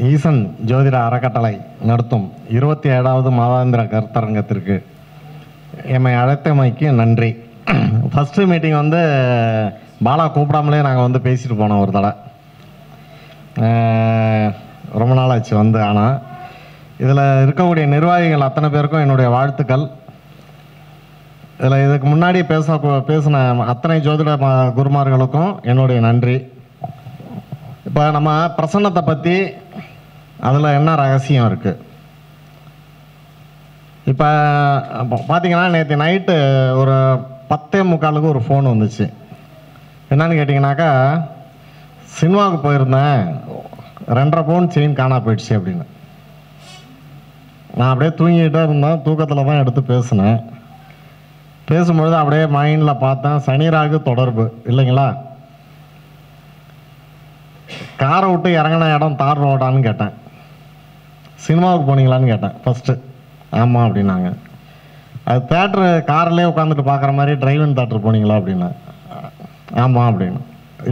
ஈசன் ஜோதிட அறக்கட்டளை நடத்தும் 27வது மாதாந்திர கருத்தரங்கத்திற்கு எம்மை அழைத்தமைக்கு நன்றி. ஃபஸ்ட்டு மீட்டிங் வந்து பாலா கூப்பிடாமலே நாங்கள் வந்து பேசிட்டு போனோம் ஒரு தடவை. ரொம்ப நாள் ஆச்சு வந்து. ஆனால் இதில் இருக்கக்கூடிய நிர்வாகிகள் அத்தனை பேருக்கும் என்னுடைய வாழ்த்துக்கள். இதில் இதுக்கு முன்னாடி பேசின அத்தனை ஜோதிட குருமார்களுக்கும் என்னுடைய நன்றி. இப்போ நம்ம பிரசன்னத்தை பற்றி அதில் என்ன ரகசியம் இருக்குது? இப்போ பார்த்தீங்கன்னா நேற்று நைட்டு ஒரு 10:45 ஒரு ஃபோன் வந்துச்சு. என்னன்னு கேட்டிங்கனாக்கா, சினிமாவுக்கு போயிருந்தேன், 2.5 பவுன் செயின் காணா போயிடுச்சு அப்படின்னு. நான் அப்படியே தூங்கிக்கிட்டே இருந்தேன், தூக்கத்தில் தான் எடுத்து பேசினேன். பேசும்பொழுது அப்படியே மைண்டில் பார்த்தேன், சனி ராகு தொடர்பு இல்லைங்களா. காரை விட்டு இறங்கின இடம் தார் ரோடான்னு கேட்டேன். சினிமாவுக்கு போனீங்களான்னு கேட்டேன் ஃபஸ்ட்டு. ஆமாம் அப்படின்னாங்க. அது தேட்ரு காரிலே உட்காந்துட்டு பார்க்குற மாதிரி டிரைவிங் தேட்ரு போனீங்களா அப்படின்னா. ஆமாம் அப்படின்னு.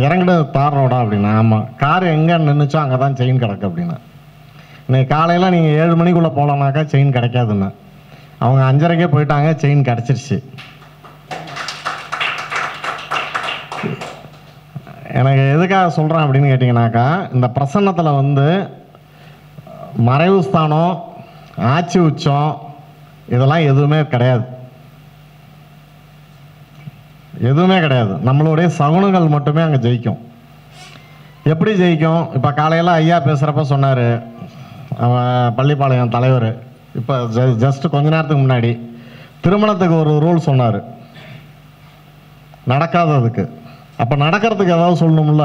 இறங்கிட்டு தார் ரோடா அப்படின்னா. ஆமாம். கார் எங்கே நின்றுச்சோ அங்கே தான் செயின் கிடக்கு அப்படின்னா. இன்னைக்கு காலையில் நீங்கள் 7 மணிக்குள்ளே போகலான்னாக்கா செயின் கிடைக்காதுன்னு. அவங்க 5:30க்கே போயிட்டாங்க, செயின் கிடச்சிருச்சு. எனக்கு எதுக்காக சொல்கிறேன் அப்படின்னு கேட்டிங்கனாக்கா, இந்த பிரசன்னத்தில் வந்து மறைவு ஸ்தானம், ஆட்சி உச்சம் இதெல்லாம் எதுவுமே கிடையாது. எதுவுமே கிடையாது. நம்மளுடைய சகுனங்கள் மட்டுமே அங்கே ஜெயிக்கும். எப்படி ஜெயிக்கும்? இப்போ காலையில் ஐயா பேசுகிறப்ப சொன்னார், அவன் பள்ளிப்பாளையம் தலைவர். இப்போ ஜஸ்ட் கொஞ்ச நேரத்துக்கு முன்னாடி திருமணத்துக்கு ஒரு ரூல் சொன்னார், நடக்காததுக்கு. அப்போ நடக்கிறதுக்கு ஏதாவது சொல்லணும்ல,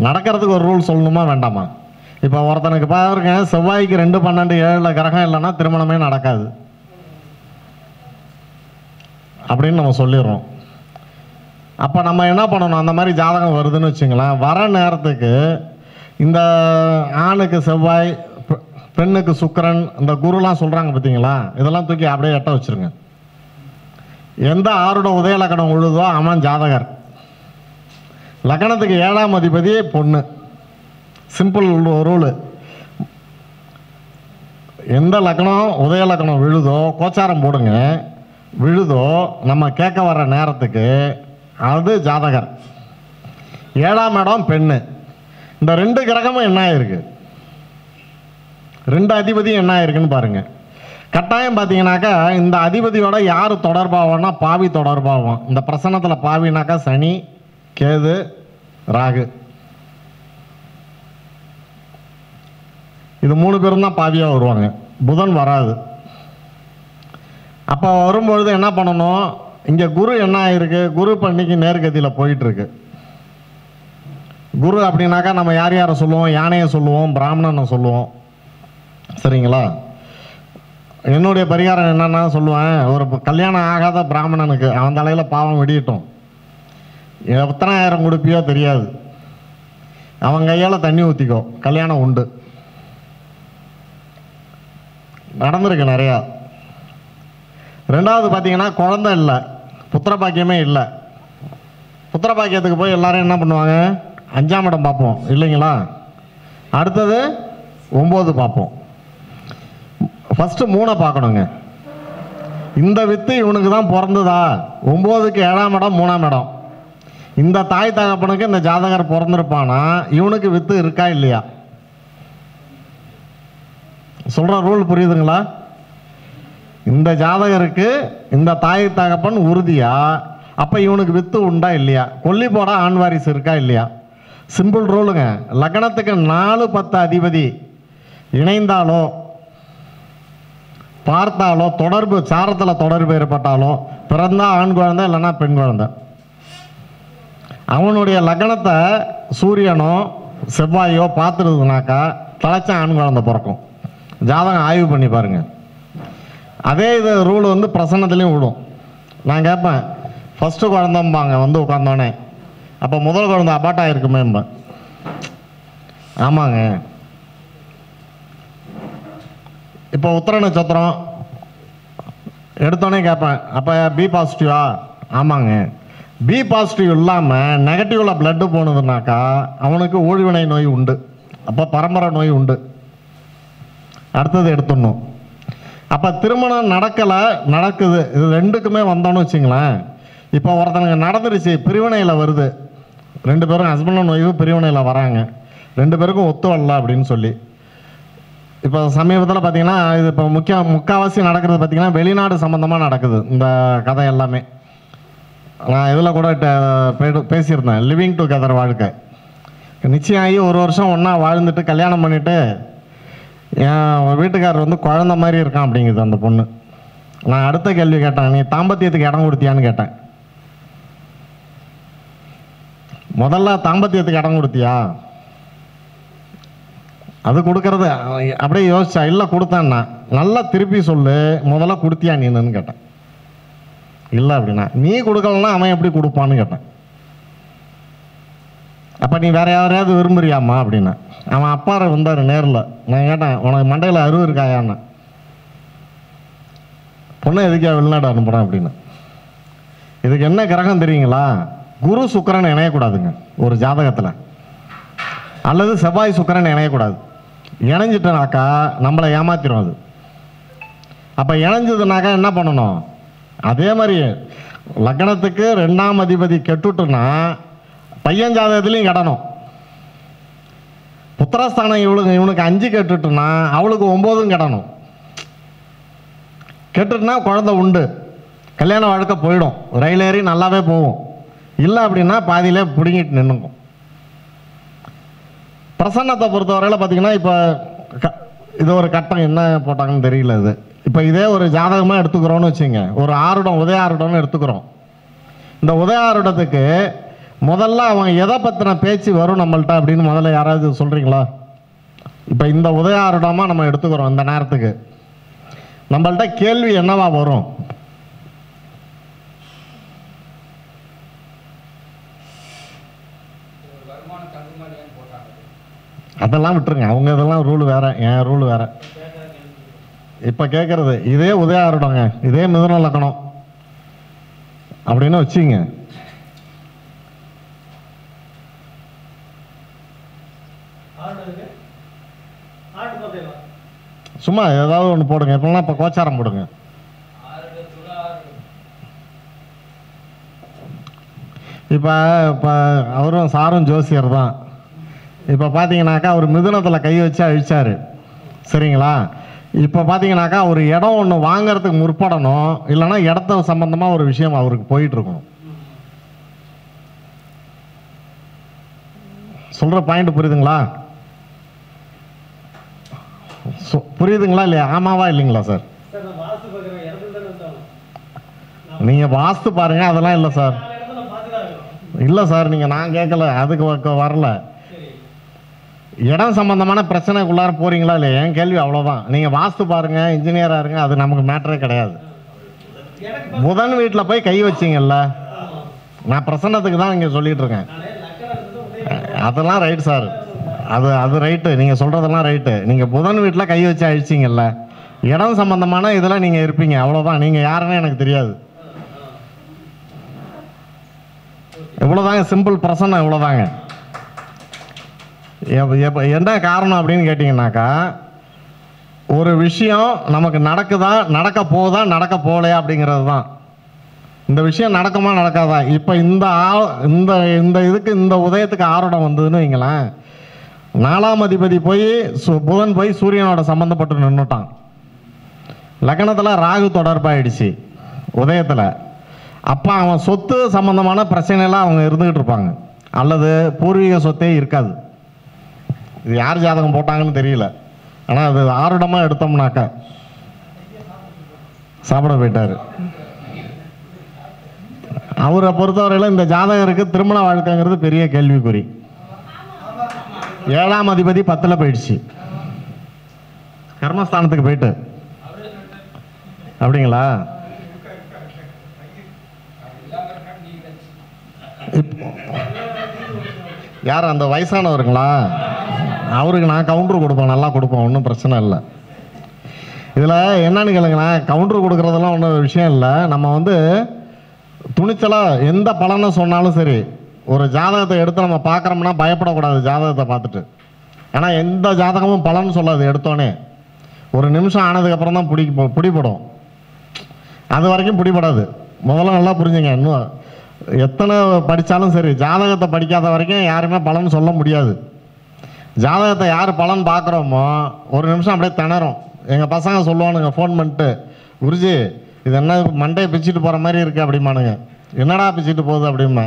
நடக்கிறதுக்கு ஒரு ரூல் சொல்லணுமா வேண்டாமா? இப்போ ஒருத்தனுக்கு பாருங்க, செவ்வாய்க்கு 2-12-7 கிரகம் இல்லைன்னா திருமணமே நடக்காது அப்படின்னு நம்ம சொல்லிடுறோம். அப்போ நம்ம என்ன பண்ணணும்? அந்த மாதிரி ஜாதகம் வருதுன்னு வச்சுங்களேன், வர நேரத்துக்கு இந்த ஆணுக்கு செவ்வாய், பெண்ணுக்கு சுக்கிரன், இந்த குருலாம் சொல்கிறாங்க பார்த்தீங்களா, இதெல்லாம் தூக்கி அப்படியே எட்ட வச்சுருங்க. எந்த ஆரோட உதய லக்கணம் உழுதோ அவன் ஜாதகர். லக்கணத்துக்கு 7ஆம் அதிபதி பொண்ணு. Simple rule. எந்த லக்கணம் உதய லக்கணம் விழுதோ, கோச்சாரம் போடுங்க, விழுதோ நம்ம கேட்க வர நேரத்துக்கு அது ஜாதகர். 7ஆம் இடம் பெண்ணு. இந்த 2 கிரகமும் என்ன ஆயிருக்கு, 2 அதிபதியும் என்ன ஆயிருக்குன்னு பாருங்க. கட்டாயம் பார்த்தீங்கன்னாக்கா இந்த அதிபதியோட யார் தொடர்பாகனா பாவி தொடர்பாகும். இந்த பிரசன்னத்தில் பாவினாக்கா சனி, கேது, ராகு, இது 3 பேரும் தான் பாவியாக வருவாங்க. புதன் வராது. அப்போ வரும்பொழுது என்ன பண்ணணும்? இங்கே குரு என்ன ஆயிருக்கு? குரு பண்ணிக்கு நேர்கதியில் போயிட்டுருக்கு. குரு அப்படின்னாக்கா நம்ம யார் யாரை சொல்லுவோம்? யானையை சொல்லுவோம், பிராமணனை சொல்லுவோம். சரிங்களா? என்னுடைய பரிகாரம் என்னன்னா சொல்லுவேன், ஒரு கல்யாணம் ஆகாத பிராமணனுக்கு அவன் தலையில் பாவம் வெடியட்டும், எத்தனை ஆயிரம் கொடுப்பியோ தெரியாது, அவன் கையால் தண்ணி ஊற்றிக்கோ, கல்யாணம் உண்டு. நடந்திருக்கு நிறையா. 2வது பார்த்தீங்கன்னா குழந்தை இல்லை, புத்திர பாக்கியமே இல்லை. புத்திர பாக்கியத்துக்கு போய் எல்லாரும் என்ன பண்ணுவாங்க? 5ஆம் இடம் பார்ப்போம் இல்லைங்களா, அடுத்தது 9 பார்ப்போம். ஃபஸ்ட்டு 3 பார்க்கணுங்க. இந்த வித்து இவனுக்கு தான் பிறந்ததா? 9க்கு 7ஆம் இடம் 3ஆம் இடம். இந்த தாய் தகப்பனுக்கு இந்த ஜாதகர் பிறந்திருப்பானா இவனுக்கு வித்து இருக்கா இல்லையா? சொல்கிற ரூல் புரியுதுங்களா? இந்த ஜாதகருக்கு இந்த தாய் தகப்பன் உறுதியா, அப்போ இவனுக்கு வித்து உண்டா இல்லையா? கொல்லி போட ஆண் வாரிசு இருக்கா இல்லையா? சிம்பிள் ரூலுங்க. லக்னத்துக்கு 4-10 அதிபதி இணைந்தாலோ பார்த்தாலோ, தொடர்பு சாரத்தில் தொடர்பு ஏற்பட்டாலோ, பிறந்தா ஆண் குழந்தை இல்லைன்னா பெண் குழந்தை. அவனுடைய லக்னத்தை சூரியனோ செவ்வாயோ பார்த்துருதுனாக்கா தலைச்ச ஆண் குழந்தை பிறக்கும். ஜாதகம் ஆய்வு பண்ணி பாருங்க. அதே இது ரூல் வந்து பிரசன்னத்துலேயும் விடும். நான் கேட்பேன், ஃபஸ்ட்டு குழந்தைம்பாங்க வந்து உட்காந்தோடனே, அப்போ முதல் குழந்தை அபாட் ஆகிருக்குமேம்ப. ஆமாங்க. இப்போ உத்திர நட்சத்திரம் எடுத்தோடனே கேட்பேன், அப்போ பி பாசிட்டிவா? ஆமாங்க. பி பாசிட்டிவ் இல்லாமல் நெகட்டிவில் பிளட்டு போனதுனாக்கா அவனுக்கு ஊழ்வினை நோய் உண்டு. அப்போ பரம்பரை நோய் உண்டு, அடுத்தது எடுத்துடணும். அப்போ திருமணம் நடக்குது, இது ரெண்டுக்குமே வந்தோன்னு வச்சுங்களேன். இப்போ ஒருத்தனுக்கு நடந்துருச்சு, பிரிவினையில் வருது, 2 பேரும் ஹஸ்பண்ட் அண்ட் ஒய்ஃபு பிரிவினையில் வராங்க, 2 பேருக்கும் ஒத்து வரல அப்படின்னு சொல்லி. இப்போ சமீபத்தில் பார்த்தீங்கன்னா இது இப்போ முக்கால்வாசி நடக்கிறது பார்த்தீங்கன்னா வெளிநாடு சம்மந்தமாக நடக்குது இந்த கதை எல்லாமே. நான் இதில் கூட பேசியிருந்தேன், லிவிங் டுகெதர் வாழ்க்கை. நிச்சயம் ஆகி 1 வருஷம் ஒன்றா வாழ்ந்துட்டு கல்யாணம் பண்ணிவிட்டு என் வீட்டுக்காரர் வந்து குழந்த மாதிரி இருக்கான் அப்படிங்குது அந்த பொண்ணு. நான் அடுத்த கேள்வி கேட்டேன், நீ தாம்பத்தியத்துக்கு இடம் கொடுத்தியான்னு கேட்டேன். முதல்ல தாம்பத்தியத்துக்கு இடம் கொடுத்தியா? அது கொடுக்கறது அப்படியே யோசிச்சா, இல்லை கொடுத்தேன்னா. நல்லா திருப்பி சொல்லு, முதல்ல கொடுத்தியா நீன்னு கேட்டேன். இல்லை அப்படின்னா, நீ கொடுக்கலன்னா அவன் எப்படி கொடுப்பான்னு கேட்டேன். அப்போ நீ வேற யாரையாவது விரும்புறியாம்மா அப்படின்னா. அவன் அப்பா வந்தார் நேரில். நான் கேட்டேன், உனக்கு மண்டையில் அருவு இருக்காயான்னு. பொண்ணு எதுக்கா வெளிநாடு அனுப்புகிறேன் அப்படின்னு. இதுக்கு என்ன கிரகம் தெரியுங்களா? குரு சுக்கிரன் இணையக்கூடாதுங்க ஒரு ஜாதகத்தில், அல்லது செவ்வாய் சுக்கிரன் இணையக்கூடாது. இணைஞ்சிட்டனாக்கா நம்மளை ஏமாத்திரும் அது. அப்போ இணைஞ்சதுனாக்கா என்ன பண்ணணும்? அதே மாதிரி லக்னத்துக்கு 2ஆம் அதிபதி கெட்டுட்டுன்னா பையன் ஜாதகத்துலையும் கெடணும். புத்திரஸ்தானம் இவனுக்கு 5 கெட்டுட்டுன்னா அவளுக்கு 9ம் கெடணும். கெட்டுட்டுனா குழந்தை உண்டு, கல்யாண வாழ்க்கை போயிடும், ரயில் ஏறி நல்லாவே போகும். இல்லை அப்படின்னா பாதியிலே பிடுங்கிட்டு நின்றுக்கும். பிரசன்னத்தை பொறுத்தவரையில் பார்த்தீங்கன்னா இப்போ இது ஒரு கட்டம் என்ன போட்டாங்கன்னு தெரியல. இது இப்போ இதே ஒரு ஜாதகமாக எடுத்துக்கிறோன்னு வச்சுங்க, ஒரு ஆருடம் உதய ஆருடம்னு எடுத்துக்கிறோம். இந்த உதய ஆருடத்துக்கு முதல்ல அவங்க எதை பற்றின பேச்சு வரும் நம்மள்கிட்ட அப்படின்னு முதல்ல யாராவது சொல்கிறீங்களா? இப்போ இந்த உதய ஆருடமாக நம்ம எடுத்துக்கிறோம், இந்த நேரத்துக்கு நம்மள்கிட்ட கேள்வி என்னவா வரும்? அதெல்லாம் விட்டுருங்க, அவங்க இதெல்லாம் ரூல் வேற, என் ரூல் வேற. இப்போ கேட்குறது இதே உதய ஆருடங்க, இதே மிதுன லக்னம் அப்படின்னு வச்சுங்க. சும்மா ஏதாவது ஒன்று போடுங்க, எப்படின்னா இப்போ கோச்சாரம் போடுங்க. இப்போ அவரும் சாரும் ஜோசியர் தான். இப்போ பார்த்தீங்கன்னாக்கா அவர் மிதுனத்தில் கை வச்சு அழிச்சார், சரிங்களா? இப்போ பார்த்தீங்கன்னாக்கா ஒரு இடம் ஒன்று வாங்கிறதுக்கு முற்படணும், இல்லைன்னா இடத்த சம்பந்தமாக ஒரு விஷயம் அவருக்கு போயிட்டுருக்கணும். சொல்கிற பாயிண்ட் புரியுதுங்களா? புரியுதுங்களா இல்லையா? ஆமாவா இல்லைங்களா சார்? நீங்கள் வாஸ்து பாருங்க, அதெல்லாம் இல்லை சார். இல்லை சார், நீங்கள் நான் கேட்கல, அதுக்கு வரல. இடம் சம்பந்தமான பிரச்சனைக்குள்ளார போறீங்களா இல்லையா? என் கேள்வி அவ்வளோதான். நீங்கள் வாஸ்து பாருங்க, இன்ஜினியராக இருங்க, அது நமக்கு மேட்டரே கிடையாது. புதன் வீட்டில் போய் கை வச்சிங்கல்ல, நான் பிரசன்னத்துக்கு தான் இங்கே சொல்லிட்டு இருக்கேன். அதெல்லாம் ரைட் சார், அது ரைட்டு, நீங்கள் சொல்கிறதெல்லாம் ரைட்டு. நீங்கள் புதன் வீட்டில் கை வச்சு அழிச்சிங்கல்ல, இடம் சம்பந்தமான இதெல்லாம் நீங்கள் இருப்பீங்க, அவ்வளோதான். நீங்கள் யாருன்னு எனக்கு தெரியாது. இவ்வளோதாங்க, சிம்பிள் பிரசன்னம் இவ்வளோதாங்க. என்ன காரணம் அப்படின்னு கேட்டிங்கனாக்கா, ஒரு விஷயம் நமக்கு நடக்குதா, நடக்க போதா, நடக்க போகலையா அப்படிங்கிறது தான். இந்த விஷயம் நடக்குமா நடக்காதா? இப்போ இந்த இதுக்கு இந்த உதயத்துக்கு ஆருடம் வந்ததுன்னு வைங்களேன், 4ஆம் அதிபதி போய் புதன் போய் சூரியனோட சம்மந்தப்பட்டு நின்றுட்டான். லக்னத்தில் ராகு தொடர்பாயிடுச்சு உதயத்தில். அப்போ அவன் சொத்து சம்பந்தமான பிரச்சனைலாம் அவங்க இருந்துகிட்டு இருப்பாங்க, அல்லது பூர்வீக சொத்தே இருக்காது. இது யார் ஜாதகம் போட்டாங்கன்னு தெரியல, ஆனால் அது ஆருடமாக எடுத்தோம்னாக்கா சாப்பிட போயிட்டார். அவரை பொறுத்தவரையில் இந்த ஜாதகருக்கு திருமண வாழ்க்கைங்கிறது பெரிய கேள்விக்குறி. 7ஆம் அதிபதி 10ல் போயிடுச்சு, கர்மஸ்தானத்துக்கு போயிட்டு. அப்படிங்களா? யார் அந்த வயசானவருங்களா? அவருக்கு நான் கவுண்டர் கொடுப்பேன், நல்லா கொடுப்போம், ஒன்றும் பிரச்சனை இல்லை. இதில் என்னன்னு கேளுங்களேன், கவுண்டர் கொடுக்குறதெல்லாம் ஒன்றும் விஷயம் இல்லை. நம்ம வந்து துணிச்சலாக எந்த பலனை சொன்னாலும் சரி, ஒரு ஜாதகத்தை எடுத்து நம்ம பார்க்குறோம்னா பயப்படக்கூடாது. ஜாதகத்தை பார்த்துட்டு ஆனால் எந்த ஜாதகமும் பலன் சொல்லாது எடுத்தோடனே. ஒரு நிமிஷம் ஆனதுக்கப்புறம் தான் பிடிபடும். அது வரைக்கும் பிடிபடாது. முதல்ல நல்லா புரிஞ்சுங்க. இன்னும் எத்தனை படித்தாலும் சரி, ஜாதகத்தை படிக்காத வரைக்கும் யாருமே பலன் சொல்ல முடியாது. ஜாதகத்தை யார் பலன் பார்க்குறோமோ ஒரு நிமிஷம் அப்படியே திணறும். எங்கள் பசங்க சொல்லுவானுங்க ஃபோன் பண்ணிட்டு, குருஜி இது என்ன மண்டையை பிச்சுட்டு போகிற மாதிரி இருக்குது அப்படிமானுங்க. என்னடா பிச்சுட்டு போகுது அப்படிமா.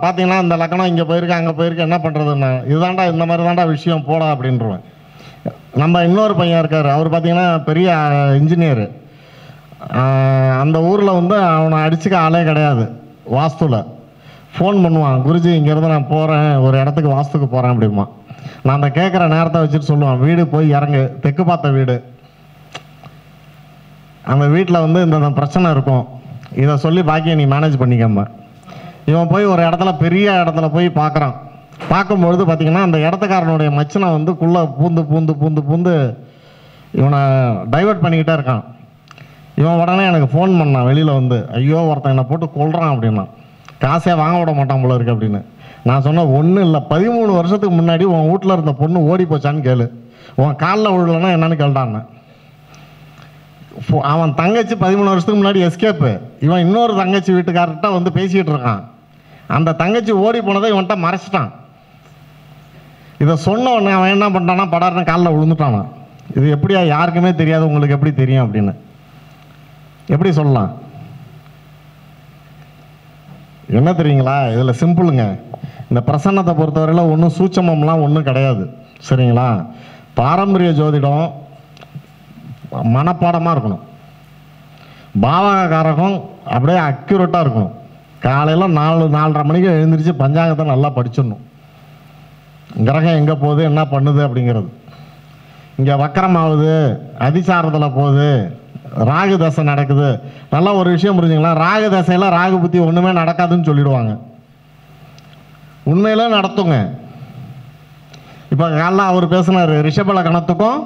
பார்த்தீங்கன்னா இந்த லக்கணம் இங்கே போயிருக்கு அங்கே போயிருக்கு, என்ன பண்ணுறதுன்னா இதுதான்டா இந்த மாதிரி தான்டா விஷயம் போடா அப்படின்றவேன். நம்ம இன்னொரு பையன் இருக்கார், அவர் பார்த்தீங்கன்னா பெரிய இன்ஜினியரு. அந்த ஊரில் வந்து அவனை அடிச்சுக்க ஆளே கிடையாது. வாஸ்துவில் ஃபோன் பண்ணுவான், குருஜி இங்கேருந்து நான் போகிறேன், ஒரு இடத்துக்கு வாஸ்துக்கு போகிறேன் அப்படிமா. நான் அந்த கேட்குற நேரத்தை வச்சுட்டு சொல்லுவான், வீடு போய் இறங்கு, தெற்கு பார்த்த வீடு, அந்த வீட்டில் வந்து இந்த பிரச்சனை இருக்கும், இதை சொல்லி பாக்கியை நீ மேனேஜ் பண்ணிக்கம்மா. இவன் போய் ஒரு இடத்துல பெரிய இடத்துல போய் பார்க்குறான். பார்க்கும்பொழுது பார்த்திங்கன்னா அந்த இடத்துக்காரனுடைய மச்சனை வந்து குள்ளே பூந்து பூந்து பூந்து பூந்து இவனை டைவெர்ட் பண்ணிக்கிட்டே இருக்கான். இவன் உடனே எனக்கு ஃபோன் பண்ணான் வெளியில் வந்து, ஐயோ ஒருத்தன் என்னை போட்டு கொள்கிறான் அப்படின்னா. காசே வாங்க விட மாட்டான் போல இருக்கு அப்படின்னு. நான் சொன்னேன், ஒன்றும் இல்லை, 13 வருஷத்துக்கு முன்னாடி உன் வீட்டில் இருந்த பொண்ணு ஓடி போச்சான்னு கேளு, உன் காலில் விழலன்னா என்னன்னு கேள்டான்னு. அவன் தங்கச்சி 13 வருஷத்துக்கு முன்னாடி எஸ்கேப்பு, இவன் இன்னொரு தங்கச்சி வீட்டுக்காரர்கிட்ட வந்து பேசிக்கிட்டு இருக்கான். அந்த தங்கச்சி ஓடி போனதை இவன்கிட்ட மறைச்சிட்டான். இதை சொன்ன உடனே அவன் என்ன பண்ணிட்டானா, படாருன்னு காலில் விழுந்துட்டானா. இது எப்படியா யாருக்குமே தெரியாது, உங்களுக்கு எப்படி தெரியும் அப்படின்னு எப்படி சொல்லலாம்? என்ன தெரியுங்களா, இதில் சிம்பிளுங்க. இந்த பிரசன்னத்தை பொறுத்தவரையில் ஒன்றும் சூட்சமம்லாம் ஒன்றும் கிடையாது, சரிங்களா? பாரம்பரிய ஜோதிடம் மனப்பாடமாக இருக்கணும். பாவகாரகம் அப்படியே அக்யூரேட்டாக இருக்கணும். காலையில் 4-4:30 மணிக்கு எழுந்திரிச்சு பஞ்சாங்கத்தை நல்லா படிச்சிடணும். கிரகம் எங்கே போகுது, என்ன பண்ணுது அப்படிங்கிறது. இங்கே வக்கரம் ஆகுது, அதிசாரத்தில் போகுது, ராகு தசை நடக்குது. நல்லா ஒரு விஷயம் புரிஞ்சுங்களா, ராகு தசையில் ராகு புத்தி ஒன்றுமே நடக்காதுன்னு சொல்லிடுவாங்க. உண்மையில நடத்துங்க. இப்போ காலைல அவர் பேசினார், ரிஷப லக்கணத்துக்கும்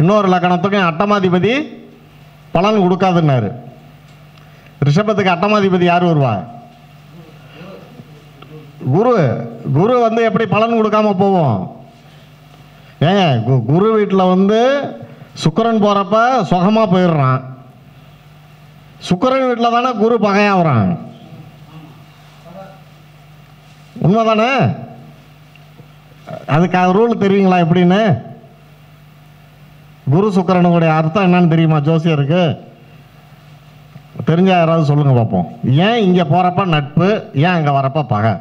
இன்னொரு லக்கணத்துக்கும் அட்டமாதிபதி பலன் கொடுக்காதுன்னாரு. ரிஷபத்துக்கு அட்டமாதிபதி யார் வருவா? குரு. குரு வந்து எப்படி பலன் கொடுக்காம போவோம்? ஏங்க, குரு வீட்டில் வந்து சுக்கிரன் போகிறப்ப சுகமாக போயிடுறான். சுக்கிரன் வீட்டில் தானே குரு பகையாகிறான். உண்மைதானே? அதுக்கு ரூல் தெரியுங்களா எப்படின்னு? குரு சுக்கிரனுடைய அர்த்தம் என்னன்னு தெரியுமா ஜோசியருக்கு? தெரிஞ்சா யாராவது சொல்லுங்க பார்ப்போம். ஏன் இங்கே போகிறப்ப நட்பு, ஏன் அங்கே வரப்ப பகை?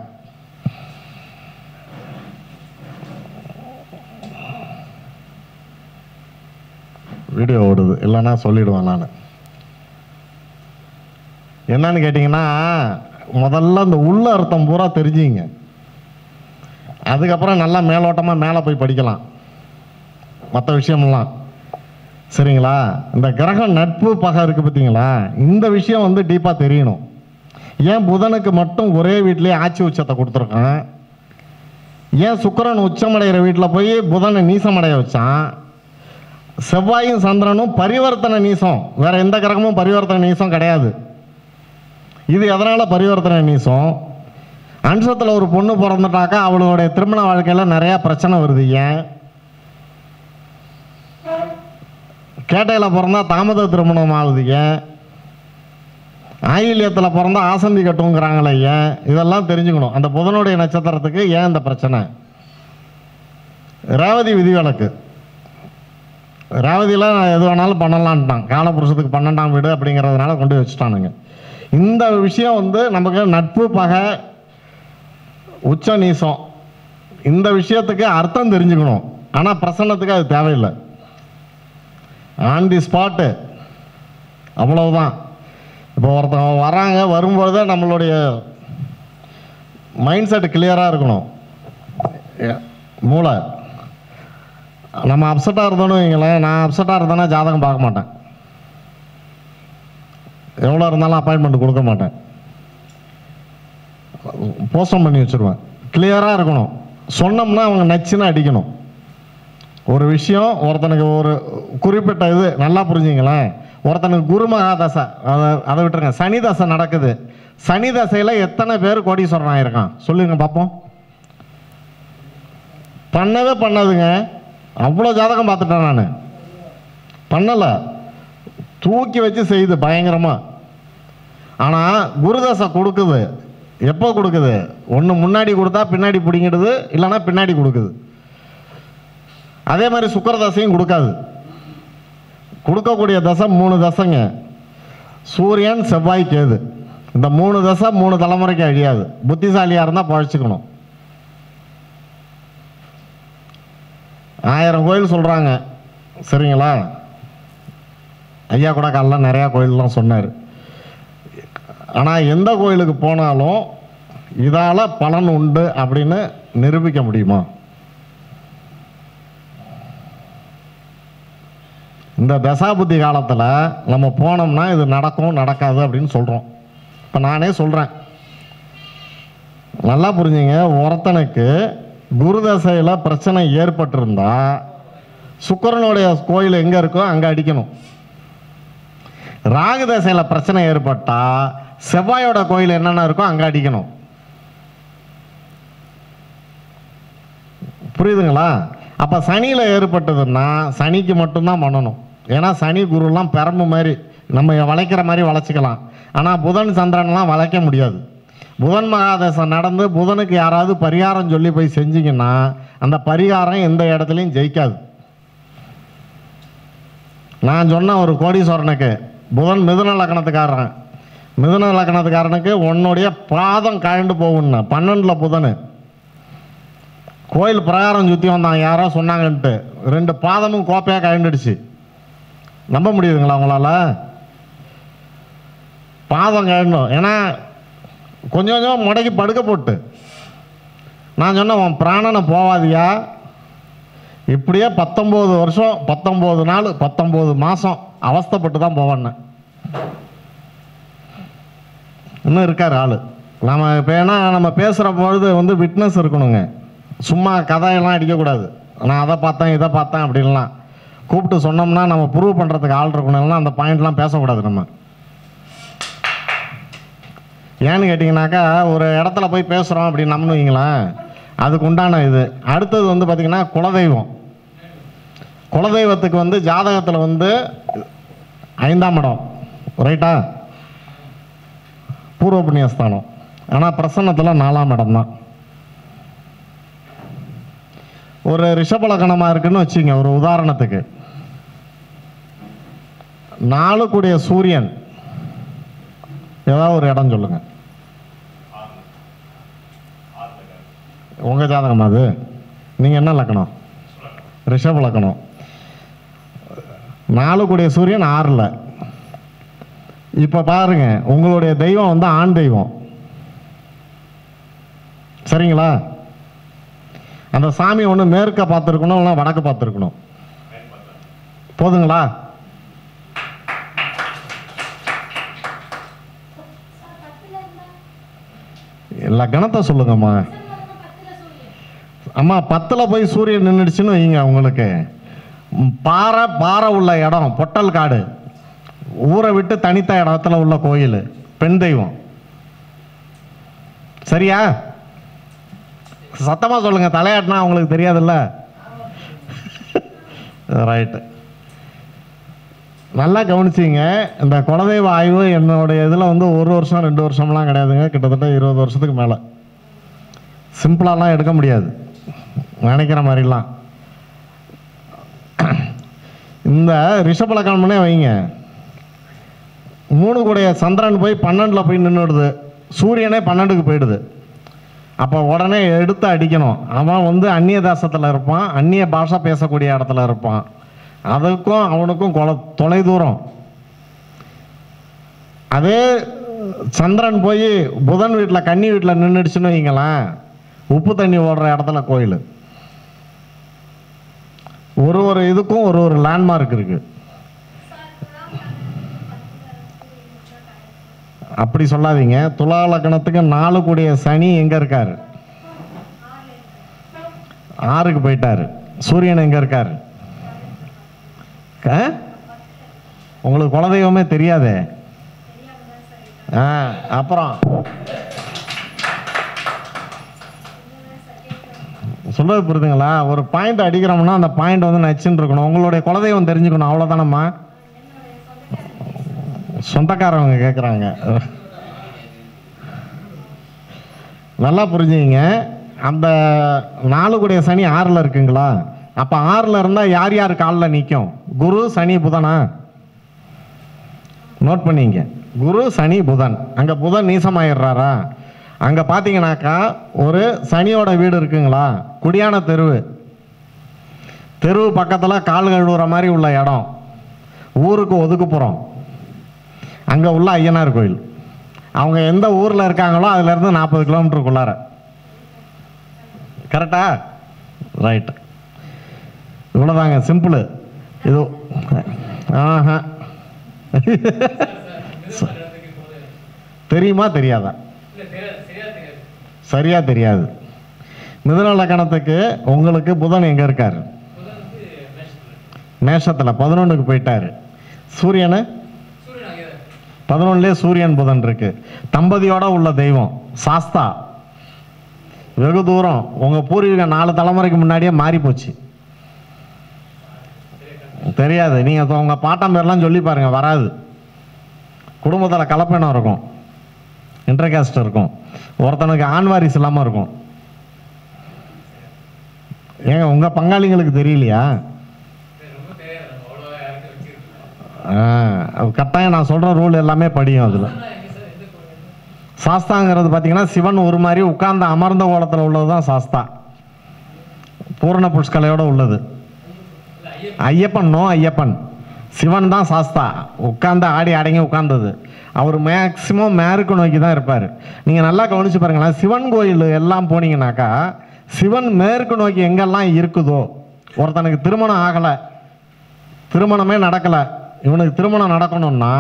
வீடியோ ஓடுது, இல்லைன்னா சொல்லிடுவேன் நான். என்னன்னு கேட்டிங்கன்னா, முதல்ல இந்த உள்ள அர்த்தம் பூரா தெரிஞ்சுங்க, அதுக்கப்புறம் நல்லா மேலோட்டமாக மேலே போய் படிக்கலாம் மற்ற விஷயமெல்லாம், சரிங்களா? இந்த கிரகம் நட்பு பகை இருக்குது பார்த்தீங்களா, இந்த விஷயம் வந்து டீப்பாக தெரியணும். ஏன் புதனுக்கு மட்டும் ஒரே வீட்டிலே ஆட்சி உச்சத்தை கொடுத்துருக்கான்? ஏன் சுக்கிரன் உச்சமடைகிற வீட்டில் போய் புதனை நீசமடைய வச்சான்? செவ்வாயும் சந்திரனும் பரிவர்த்தனை நீசம், வேற எந்த கிரகமும் பரிவர்த்தனை நீசம் கிடையாது. இது எதனால பரிவர்த்தனை நீசம்? அம்சத்தில் ஒரு பொண்ணு பிறந்துட்டாக்கா அவளுடைய திருமண வாழ்க்கையில் நிறையா பிரச்சனை வருது. ஏன்? கேட்டையில் பிறந்தா தாமத திருமணம் ஆகுது. ஏன்? ஆயில்யத்தில் பிறந்தா ஆசந்தி கட்டுங்கிறாங்களே, ஏன்? இதெல்லாம் தெரிஞ்சுக்கணும். அந்த புதனுடைய நட்சத்திரத்துக்கு ஏன் இந்த பிரச்சனை? ரேவதி விதிவிலக்கு. ரேவதியில் எது வேணாலும் பண்ணலான்ட்டான், காலபுருஷத்துக்கு 12ஆம் வீடு அப்படிங்கிறதுனால கொண்டு வச்சுட்டானுங்க. இந்த விஷயம் வந்து நமக்கு நட்பு பகை உச்ச நீசம், இந்த விஷயத்துக்கு அர்த்தம் தெரிஞ்சுக்கணும். ஆனால் பிரசன்னத்துக்கு அது தேவையில்லை. ஆன் தி ஸ்பாட்டு அவ்வளவுதான். இப்போ ஒருத்தவங்க வராங்க, வரும்பொழுதே நம்மளுடைய மைண்ட் செட் கிளியராக இருக்கணும். மூளை நம்ம அப்செட்டாக இருந்தோன்னு வைங்களேன், நான் அப்செட்டாக இருந்தேன்னா ஜாதகம் பார்க்க மாட்டேன், எவ்வளோ இருந்தாலும் அப்பாயின்மெண்ட் கொடுக்க மாட்டேன், போஸ்டம் பண்ணி வச்சுருவேன். கிளியராக இருக்கணும். சொன்னோம்னா அவங்க நச்சுன்னு அடிக்கணும். ஒரு விஷயம் ஒருத்தனுக்கு ஒரு குறிப்பிட்ட இது நல்லா புரிஞ்சுங்களேன். ஒருத்தனுக்கு குருமகா தசை, அதை விட்டுருங்க, சனி தசை நடக்குது. சனி தசையில் எத்தனை பேர் கோடீஸ்வரன் ஆகிருக்கான் சொல்லுங்க பார்ப்போம். பண்ணவே பண்ணாதுங்க. அவ்வளோ ஜாதகம் பார்த்துட்டேன் நான். பண்ணலை, தூக்கி வச்சு செய்யுது பயங்கரமாக. ஆனால் குருதசை கொடுக்குது. எப்போ கொடுக்குது? ஒன்று முன்னாடி கொடுத்தா பின்னாடி பிடிங்கிடுது, இல்லைன்னா பின்னாடி கொடுக்குது. அதே மாதிரி சுக்கிரதசையும் கொடுக்காது. கொடுக்கக்கூடிய தசை 3 தசைங்க. சூரியன், செவ்வாய், கேது. இந்த 3 தசை 3 தலைமுறைக்கு அழியாது. புத்திசாலியாக இருந்தால் பழச்சிக்கணும். 1000 கோயில் சொல்கிறாங்க, சரிங்களா? ஐயா கூட காலைல நிறையா கோயிலெலாம் சொன்னார். ஆனால் எந்த கோயிலுக்கு போனாலும் இதால் பலன் உண்டு அப்படின்னு நிரூபிக்க முடியுமா? இந்த தசாபுத்தி காலத்தில் நம்ம போனோம்னா இது நடக்கும் நடக்காது அப்படின்னு சொல்கிறோம். இப்போ நானே சொல்கிறேன், நல்லா புரிஞ்சுங்க. ஒருத்தனுக்கு குருதசையில் பிரச்சனை ஏற்பட்டிருந்தா சுக்கிரனுடைய கோயில் எங்கே இருக்கோ அங்கே அடிக்கணும். ராகு தசையில் பிரச்சனை ஏற்பட்டால் செவ்வாயோட கோயில் என்னென்ன இருக்கோ அங்கே அடிக்கணும். புரியுதுங்களா? அப்போ சனியில் ஏற்பட்டதுன்னா சனிக்கு மட்டும்தான் பண்ணணும். ஏன்னா சனி குருலாம் பெரம்பு மாதிரி நம்ம வளைக்கிற மாதிரி வளைச்சிக்கலாம். ஆனால் புதன் சந்திரன்லாம் வளைக்க முடியாது. புதன் மகாதசை நடந்து புதனுக்கு யாராவது பரிகாரம் சொல்லி போய் செஞ்சிங்கன்னா அந்த பரிகாரம் எந்த இடத்துலையும் ஜெயிக்காது. நான் சொன்ன ஒரு கோடீஸ்வரனுக்கு புதன் மிதுன லக்னத்துக்காரன், மிதுன லக்னத்துக்காரனுக்கு உன்னுடைய பாதம் கழண்டு போகும்னா 12ல் புதன் கோயில் பிரகாரம் சுற்றி வந்தான். யாரோ சொன்னாங்கன்ட்டு 2 பாதமும் கோப்பையாக கழண்டுடுச்சு. நம்ப முடியுதுங்களா உங்களால்? பாதம் கழண்டும். ஏன்னா கொஞ்சம் கொஞ்சம் முடக்கி படுக்க போட்டு நான் சொன்னேன், உன் பிராணனை போவாதியா. இப்படியே 19 வருஷம் 19 நாள் 19 மாதம் அவஸ்தைப்பட்டு தான் போவேன்னு. இன்னும் இருக்கார் ஆள். நம்ம இப்போ ஏன்னா நம்ம பேசுகிற பொழுது வந்து விட்னஸ் இருக்கணுங்க. சும்மா கதையெல்லாம் அடிக்கக்கூடாது. நான் அதை பார்த்தேன் இதை பார்த்தேன் அப்படின்லாம் கூப்பிட்டு சொன்னோம்னா நம்ம ப்ரூவ் பண்ணுறதுக்கு ஆள் இருக்கணும்னா அந்த பாயிண்ட்லாம் பேசக்கூடாது நம்ம. ஏன்னு கேட்டிங்கனாக்கா ஒரு இடத்துல போய் பேசுகிறோம் அப்படின்னு நம்மனு வைங்களேன், அதுக்கு உண்டான இது. அடுத்தது வந்து பார்த்திங்கன்னா குலதெய்வம். குலதெய்வத்துக்கு வந்து ஜாதகத்தில் வந்து 5ஆம் இடம், ரைட்டா? பூர்வ புண்ணியஸ்தானம். ஆனால் பிரசன்னத்தில் 4ஆம் இடம் தான். ஒரு ரிஷபலக்கணமாக இருக்குன்னு வச்சுங்க. ஒரு உதாரணத்துக்கு 4 கூடிய சூரியன் ஏதாவது ஒரு இடம் சொல்லுங்க. உங்கள் ஜாதகம் அது. நீங்கள் என்ன லக்கணம்? ரிஷப லக்கணம். 4 கூடிய சூரியன் 6ல். இப்போ பாருங்க, உங்களுடைய தெய்வம் வந்து ஆண் தெய்வம், சரிங்களா? அந்த சாமி ஒன்று மேற்க பார்த்துருக்கணும், இல்லைன்னா வடக்கு பார்த்துருக்கணும். போதுங்களா? லக்னத்தை சொல்லுங்கம்மா. அம்மா 10ல் போய் சூரியன் நின்றுடுச்சுன்னு வைங்க. உங்களுக்கு பாறை உள்ள இடம், பொட்டல் காடு, ஊரை விட்டு தனித்த இடத்துல உள்ள கோயில், பெண் தெய்வம். சரியா? சத்தமா சொல்லுங்க, தலையாட்டினா உங்களுக்கு தெரியாதுல்ல. ரைட்டு, நல்லா கவனிச்சிங்க. இந்த குலதெய்வ ஆய்வு என்னுடைய இதில் வந்து 1 வருஷம் 2 வருஷம்லாம் கிடையாதுங்க. கிட்டத்தட்ட 20 வருஷத்துக்கு மேலே. சிம்பிளாலாம் எடுக்க முடியாது நினைக்கிற மாதிரிலாம். இந்த ரிஷபலக்கணம்னே வைங்க, 3 கூடிய சந்திரன் போய் 12ல் போய் நின்றுடுது, சூரியனே 12க்கு போயிடுது. அப்போ உடனே எடுத்து அடிக்கணும். அவன் வந்து அந்நிய தேசத்தில் இருப்பான், அந்நிய பாஷை பேசக்கூடிய இடத்துல இருப்பான். அதுக்கும் அவனுக்கும் தொலை தூரம். அதே சந்திரன் போய் புதன் வீட்டில் கன்னி வீட்டில் நின்றுடுச்சுன்னு வைங்களேன், உப்பு தண்ணி ஓடுற இடத்துல கோயில். ஒரு இதுக்கும் ஒரு லேண்ட்மார்க் இருக்கு. அப்படி சொல்லாதீங்க. துலா லக்னத்துக்கு 4 கூடிய சனி எங்க இருக்காரு? 6க்கு போயிட்டாரு. சூரியன் எங்க இருக்காரு? உங்களுக்கு குலதெய்வமே தெரியாதே. அப்புறம் சொல்றது புரியுதுங்களா? ஒரு பாயிண்ட் அடிக்கிறோம்னா அந்த பாயிண்ட் வந்து நச்சுன்னு இருக்கணும். உங்களுடைய குலதெய்வம் தெரிஞ்சுக்கணும், அவ்வளோதானம்மா. சொந்தக்காரவங்க கேட்குறாங்க, நல்லா புரிஞ்சுங்க. அந்த 4 கூடிய சனி 6ல் இருக்குங்களா? அப்போ 6ல் இருந்தால் யார் யார் காலில் நிற்கும்? குரு, சனி, புதனா? நோட் பண்ணிங்க. குரு, சனி, புதன். அங்கே புதன் நீசமாயிடுறாரா? அங்கே பார்த்தீங்கன்னாக்கா ஒரு சனியோட வீடு இருக்குங்களா? குடியான தெருவு. தெருவு பக்கத்தில் கால் கழுவுற மாதிரி உள்ள இடம், ஊருக்கு ஒதுக்குப்புறம். அங்கே உள்ள ஐயனார் கோயில். அவங்க எந்த ஊரில் இருக்காங்களோ அதுலேருந்து 40 கிலோமீட்டருக்குள்ளார. கரெக்டா? ரைட். இவ்வளோதாங்க, சிம்பிள் இது. ஆஹா தெரியுமா தெரியாதா? சரியா தெரியாது. மிதுன லக்னத்துக்கு உங்களுக்கு புதன் எங்கே இருக்கார்? மேஷத்தில் 11க்கு போயிட்டார். சூரியனை 11லே சூரியன் புதன் இருக்கு. தம்பதியோட உள்ள தெய்வம் சாஸ்தா. வெகு தூரம் உங்கள் பூர்வீகம் 4 தலைமுறைக்கு முன்னாடியே மாறி போச்சு. தெரியாது. நீங்கள் உங்கள் பாட்டம் பேர்லாம் சொல்லி பாருங்க, வராது. குடும்பத்தில் கலப்பினம் இருக்கும், இன்டர்காஸ்ட் இருக்கும், ஒருத்தனுக்கு ஆண் வாரிசு இல்லாமல் இருக்கும். ஏங்க உங்கள் பங்காளிங்களுக்கு தெரியலையா? கட்டாயம் நான் சொல்கிற ரூல் எல்லாமே படியும். அதில் சாஸ்தாங்கிறது பார்த்தீங்கன்னா சிவன் ஒரு மாதிரி உட்கார்ந்த அமர்ந்த கோலத்தில் உள்ளது தான் சாஸ்தா. பூரண புஷ்கலையோடு உள்ளது. ஐயப்பன் நோ ஐயப்பன், சிவன் தான் சாஸ்தா. உட்கார்ந்து ஆடி அடங்கி உட்கார்ந்தது. அவர் மேக்சிமம் மேற்கு நோக்கி தான் இருப்பார். நீங்கள் நல்லா கவனிச்சு பாருங்களேன். சிவன் கோயில் எல்லாம் போனீங்கன்னாக்கா சிவன் மேற்கு நோக்கி எங்கெல்லாம் இருக்குதோ, ஒருத்தனுக்கு திருமணம் ஆகலை, திருமணமே நடக்கலை, இவனுக்கு திருமணம் நடக்கணும்னா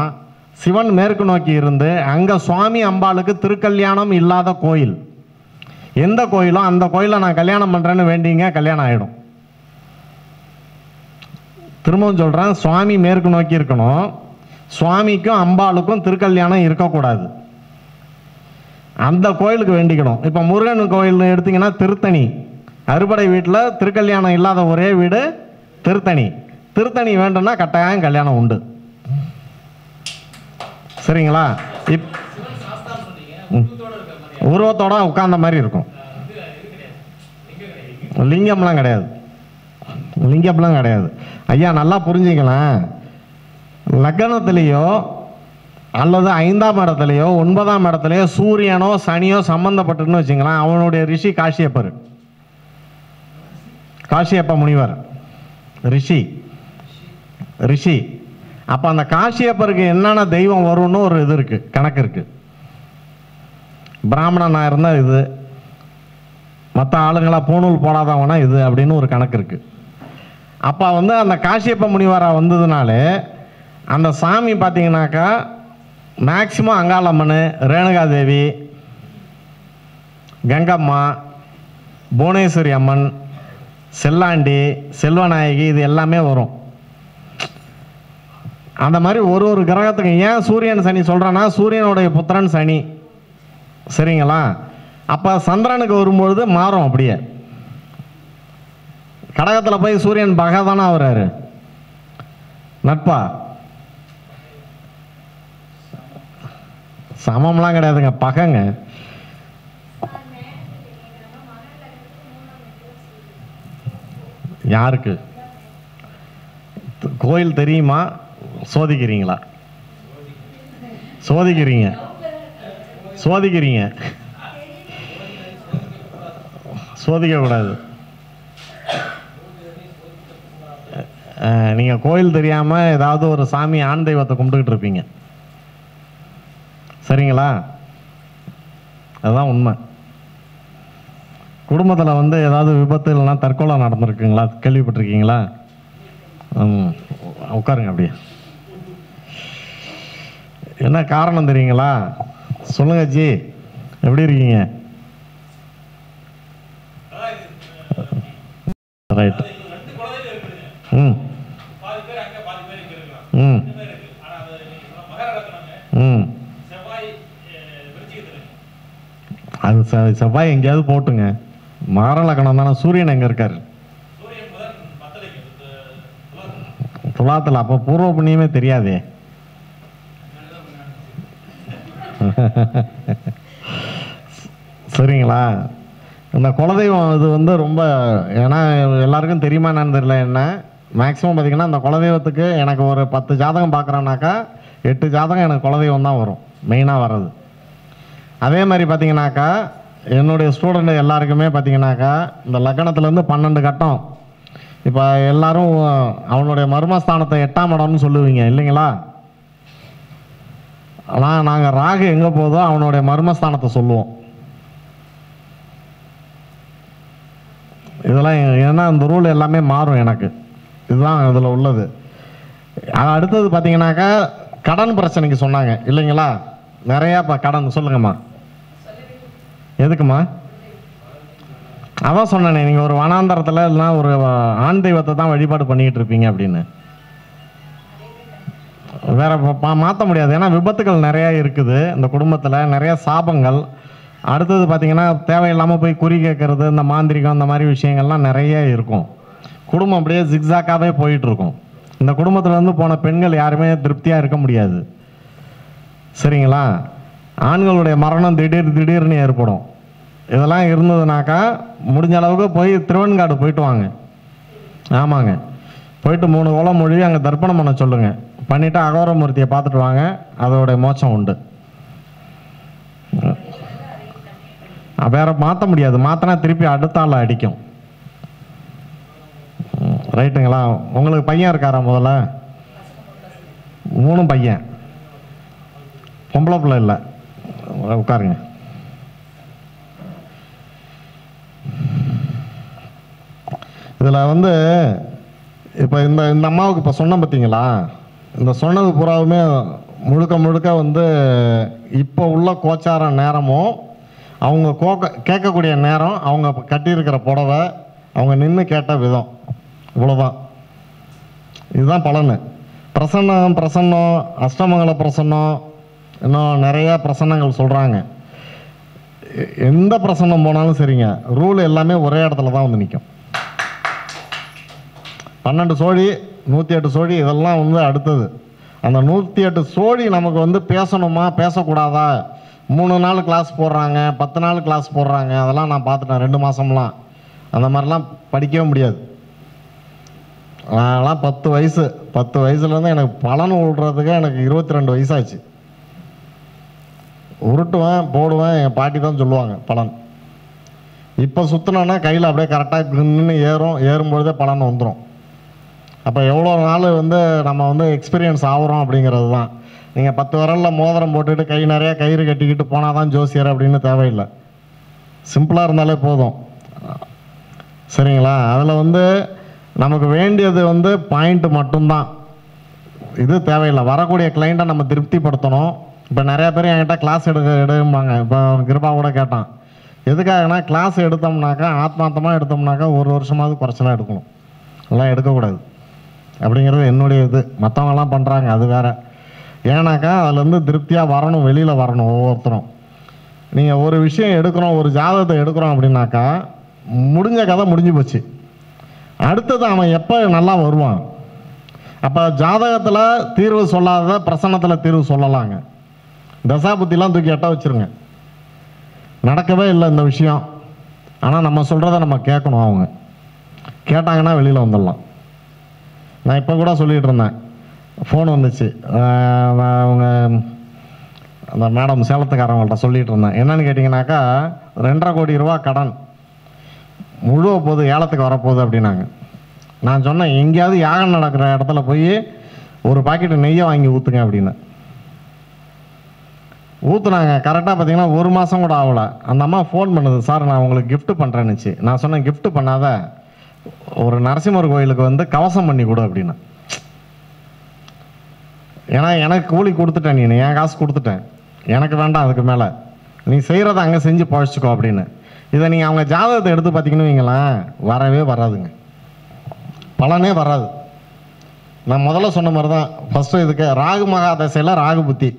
சிவன் மேற்கு நோக்கி இருந்து அங்கே சுவாமி அம்பாளுக்கு திருக்கல்யாணம் இல்லாத கோயில் எந்த கோயிலோ அந்த கோயிலில் நான் கல்யாணம் பண்ணுறேன்னு வேண்டிங்க, கல்யாணம் ஆகிடும். திரும்பவும் சொல்கிறேன், சுவாமி மேற்கு நோக்கி இருக்கணும், சுவாமிக்கும் அம்பாளுக்கும் திருக்கல்யாணம் இருக்கக்கூடாது. அந்த கோயிலுக்கு வேண்டிக்கணும். இப்போ முருகன் கோயில் எடுத்திங்கன்னா திருத்தணி, அறுபடை வீட்டில் திருக்கல்யாணம் இல்லாத ஒரே வீடு திருத்தணி. திருத்தணி வேண்டும்னா கட்டாயம் கல்யாணம் உண்டு. சரிங்களா? உருவத்தோட உட்கார்ந்த மாதிரி இருக்கும். லிங்கம்லாம் கிடையாது, லிங்கம்லாம் கிடையாது. ஐயா நல்லா புரிஞ்சுக்கலாம். லக்னத்திலேயோ அல்லது 5ஆம் இடத்துலையோ 9ஆம் இடத்துலையோ சூரியனோ சனியோ சம்பந்தப்பட்டுன்னு வச்சுங்களேன், அவனுடைய ரிஷி காசியப்பர், காசியப்ப முனிவர் ரிஷி. ரிஷி அப்போ அந்த காசியப்பருக்கு என்னென்ன தெய்வம் வரும்னு ஒரு இது இருக்குது, கணக்கு இருக்குது. பிராமணனாக இருந்தால் இது, மற்ற ஆளுங்களாக பூணூல் போடாதவங்கன்னா இது அப்படின்னு ஒரு கணக்கு இருக்குது. அப்போ வந்து அந்த காசியப்ப முனிவராக வந்ததுனாலே அந்த சாமி பார்த்தீங்கன்னாக்கா மேக்சிமம் அங்காளம்மன், ரேணுகாதேவி, கங்கம்மா, புவனேஸ்வரி அம்மன், செல்லாண்டி, செல்வநாயகி, இது எல்லாமே வரும். அந்த மாதிரி ஒரு ஒரு கிரகத்துக்கு. ஏன் சூரியன் சனி சொல்கிறேன்னா சூரியனுடைய புத்திரன் சனி. சரிங்களா? அப்போ சந்திரனுக்கு வரும்பொழுது மாறும். அப்படியே கடகத்தில் போய் சூரியன் பகை தானே ஆகுறாரு, நட்பா. சமம்லாம் கிடையாதுங்க, பகைங்க. யாருக்கு கோயில் தெரியுமா? சோதிக்கிறீங்களா? சோதிக்கிறீங்க, சோதிக்கிறீங்க, சோதிக்கக்கூடாது. நீங்கள் கோயில் தெரியாமல் ஏதாவது ஒரு சாமி ஆண் தெய்வத்தை கும்பிட்டுக்கிட்டு இருப்பீங்க. சரிங்களா? அதுதான் உண்மை. குடும்பத்தில் வந்து ஏதாவது விபத்து இல்லைன்னா தற்கொலை நடந்திருக்குங்களா? கேள்விப்பட்டிருக்கீங்களா? உட்காருங்க. அப்படியே என்ன காரணம் தெரியுங்களா? சொல்லுங்க ஜி, எப்படி இருக்கீங்க? ரைட். ம் ம் ம் அது செவ்வாய் எங்கேயாவது போட்டுங்க. மகர லக்னம் தானே. சூரியன் எங்கே இருக்கார்? துலாத்தில். அப்போ பூர்வ புண்ணியமே தெரியாதே. சரிங்களா? இந்த குலதெய்வம் இது வந்து ரொம்ப, ஏன்னா எல்லாருக்கும் தெரியுமா என்னன்னு தெரியல, என்ன மேக்ஸிமம் பார்த்திங்கன்னா இந்த குலதெய்வத்துக்கு எனக்கு ஒரு 10 ஜாதகம் பார்க்குறேன்னாக்கா 8 ஜாதகம் எனக்கு குலதெய்வம் தான் வரும் மெயினாக வர்றது. அதே மாதிரி பார்த்திங்கனாக்கா என்னுடைய ஸ்டூடெண்ட் எல்லாருக்குமே பார்த்திங்கனாக்கா இந்த லக்னத்துலேருந்து 12 கட்டம். இப்போ எல்லோரும் அவனுடைய மர்மஸ்தானத்தை 8ஆம் இடம்னு சொல்லுவீங்க இல்லைங்களா? ஆனால் நாங்கள் ராகு எங்கே போதோ அவனுடைய மர்மஸ்தானத்தை சொல்லுவோம். இதெல்லாம் ஏன்னா இந்த ரூல் எல்லாமே மாறும் எனக்கு. இதுதான் இதில் உள்ளது. அடுத்தது பார்த்தீங்கன்னாக்கா கடன் பிரச்சனைக்கு சொன்னாங்க இல்லைங்களா? நிறையா இப்போ கடன் சொல்லுங்கம்மா. எதுக்குமா? அதான் சொன்னேனே, நீங்கள் ஒரு வனாந்தரத்தில் இல்லைனா ஒரு ஆண் தெய்வத்தை தான் வழிபாடு பண்ணிக்கிட்டு இருப்பீங்க அப்படின்னு. வேற மாற்ற முடியாது. ஏன்னா விபத்துகள் நிறையா இருக்குது இந்த குடும்பத்தில், நிறையா சாபங்கள். அடுத்தது பார்த்திங்கன்னா தேவையில்லாமல் போய் குறி கேட்கறது, இந்த மாந்திரிகம், இந்த மாதிரி விஷயங்கள்லாம் நிறைய இருக்கும். குடும்பம் அப்படியே ஜிக்ஸாக்காகவே போயிட்டுருக்கும். இந்த குடும்பத்துலேருந்து போன பெண்கள் யாருமே திருப்தியாக இருக்க முடியாது. சரிங்களா? ஆண்களுடைய மரணம் திடீர்னு ஏற்படும். இதெல்லாம் இருந்ததுனாக்கா முடிஞ்ச அளவுக்கு போய் திருவெண்காடு போயிட்டு வாங்க. ஆமாங்க, போயிட்டு 3 குலம் மொழி அங்கே தர்ப்பணம் பண்ண சொல்லுங்கள். பண்ணிவிட்டு அகோரமூர்த்தியை பார்த்துட்டு வாங்க, அதோடைய மோட்சம் உண்டு. வேற மாற்ற முடியாது. மாற்றினா திருப்பி அடுத்த ஆள் அடிக்கும். ரைட்டுங்களா? உங்களுக்கு பையன் இருக்காரா? முதல்ல 3 பையன், பொம்பளை பிள்ளை இல்லை. உட்காருங்க. இதில் வந்து இப்போ இந்த அம்மாவுக்கு இப்போ சொன்ன பார்த்தீங்களா? இந்த சொன்னது பூராவுமே முழுக்க வந்து இப்போ உள்ள கோச்சார நேரமும் அவங்க கேட்கக்கூடிய நேரம், அவங்க கட்டியிருக்கிற புடவை, அவங்க நின்று கேட்ட விதம், இவ்வளோதான். இதுதான் பலன். பிரசன்னம், அஷ்டமங்கல பிரசன்னம், இன்னும் நிறையா பிரசன்னங்கள் சொல்கிறாங்க. எந்த பிரசன்னம் போனாலும் சரிங்க, ரூல் எல்லாமே ஒரே இடத்துல தான் வந்து நிற்கும். 12 சோழி, 108 சோழி, இதெல்லாம் வந்து அடுத்தது. அந்த 108 சோழி நமக்கு வந்து பேசணுமா பேசக்கூடாதா? 3 நாள் கிளாஸ் போடுறாங்க, 10 நாள் கிளாஸ் போடுறாங்க. அதெல்லாம் நான் பார்த்துட்டேன் 2 மாதம்லாம். அந்த மாதிரிலாம் படிக்கவே முடியாது. நான்லாம் 10 வயசுலேருந்து எனக்கு பலன் விடுறதுக்கு எனக்கு 22 வயசாச்சு. உருட்டுவேன், போடுவேன். என் பாட்டி தான் சொல்லுவாங்க பலன். இப்போ சுற்றினோன்னா கையில் அப்படியே கரெக்டாக நின்று ஏறும்பொழுதே பலன் வந்துடும். அப்போ எவ்வளோ நாள் வந்து நம்ம வந்து எக்ஸ்பீரியன்ஸ் ஆகிறோம் அப்படிங்கிறது தான். நீங்கள் 10 விரலில் மோதிரம் போட்டுட்டு கை நிறையா கயிறு கட்டிக்கிட்டு போனால் தான் ஜோசியர் அப்படின்னு தேவையில்லை. சிம்பிளாக இருந்தாலே போதும். சரிங்களா? அதில் வந்து நமக்கு வேண்டியது வந்து பாயிண்ட்டு மட்டும்தான். இது தேவையில்லை. வரக்கூடிய கிளைண்ட்டை நம்ம திருப்திப்படுத்தணும். இப்போ நிறையா பேர் என்கிட்ட கிளாஸ் எடுப்பாங்க. இப்போ கிருபா கூட கேட்டான், எதுக்காகனா கிளாஸ் எடுத்தோம்னாக்கா ஆத்மார்த்தமாக எடுத்தோம்னாக்கா 1 வருஷமாவது குறைச்சலாக எடுக்கணும், எல்லாம் எடுக்கக்கூடாது அப்படிங்கிறது என்னுடைய இது. மற்றவங்கலாம் பண்ணுறாங்க, அது வேறு. ஏன்னாக்கா அதுலேருந்து திருப்தியாக வரணும், வெளியில் வரணும் ஒவ்வொருத்தரும். நீங்கள் ஒரு விஷயம் எடுக்கிறோம், ஒரு ஜாதகத்தை எடுக்கிறோம் அப்படின்னாக்கா முடிஞ்ச கதை முடிஞ்சு போச்சு. அடுத்தது அவன் எப்போ நல்லா வருவான்? அப்போ ஜாதகத்தில் தீர்வு சொல்லாத பிரசன்னத்தில் தீர்வு சொல்லலாங்க. தசா புத்திலாம் தூக்கி எட்ட வச்சுருங்க. நடக்கவே இல்லை இந்த விஷயம், ஆனால் நம்ம சொல்கிறத நம்ம கேட்கணும். அவங்க கேட்டாங்கன்னா வெளியில் வந்துடலாம். நான் இப்போ கூட சொல்லிகிட்டு இருந்தேன், ஃபோன் வந்துச்சு. அவங்க அந்த மேடம் சேலத்துக்காரவங்கள்ட்ட சொல்லிகிட்டு இருந்தேன். என்னென்னு கேட்டிங்கனாக்கா 2.5 கோடி ரூபா கடன் முழுவ போகுது, ஏலத்துக்கு வரப்போகுது அப்படின்னாங்க. நான் சொன்னேன், எங்கேயாவது யாகம் நடக்கிற இடத்துல போய் ஒரு பாக்கெட்டு நெய்யை வாங்கி ஊற்றுங்க அப்படின்னு. ஊற்றுனாங்க. கரெக்டாக பார்த்தீங்கன்னா 1 மாதம் கூட ஆகலை. அந்த அம்மா ஃபோன் பண்ணுது, சார் நான் உங்களுக்கு கிஃப்ட் பண்ணுறேன்னுச்சு. நான் சொன்னேன், கிஃப்ட் பண்ணாத, ஒரு நரசிம்மர் கோயிலுக்கு வந்து கவசம் பண்ணி கொடு அப்படின்னு. ஏன்னா எனக்கு கூலி கொடுத்துட்டேன், நீ என் காசு கொடுத்துட்டேன், எனக்கு வேண்டாம் அதுக்கு மேலே, நீ செய்கிறத அங்கே செஞ்சு பழச்சிக்கோ அப்படின்னு. இதை நீங்கள் அவங்க ஜாதகத்தை எடுத்து பார்த்தீங்கன்னு வைங்களேன், வரவே வராதுங்க, பலனே வராது. நான் முதல்ல சொன்ன மாதிரி தான். ஃபஸ்ட்டு இதுக்கு ராகு மகா தசையில் ராகு புத்தி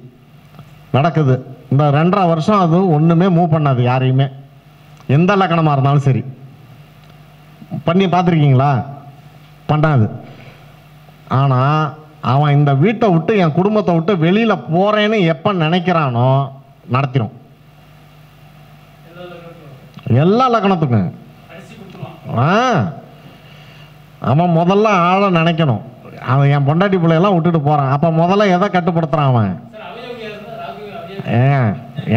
நடக்குது. இந்த 2.5 வருஷம் அது ஒன்றுமே மூவ் பண்ணாது யாரையுமே. எந்த லக்கணமாக இருந்தாலும் சரி. பண்ணி பார்த்துருக்கீங்களா? பண்ணாது. ஆனால் அவன் இந்த வீட்டை விட்டு என் குடும்பத்தை விட்டு வெளியில் போகிறேன்னு எப்போ நினைக்கிறானோ நடத்திடும். எல்லா லக்கணத்துக்கும். அவன் முதல்ல ஆளை நினைக்கணும். அவன் என் பொண்டாட்டி பிள்ளையெல்லாம் விட்டுட்டு போகிறான், அப்போ முதல்ல எதை கட்டுப்படுத்துகிறான் அவன்?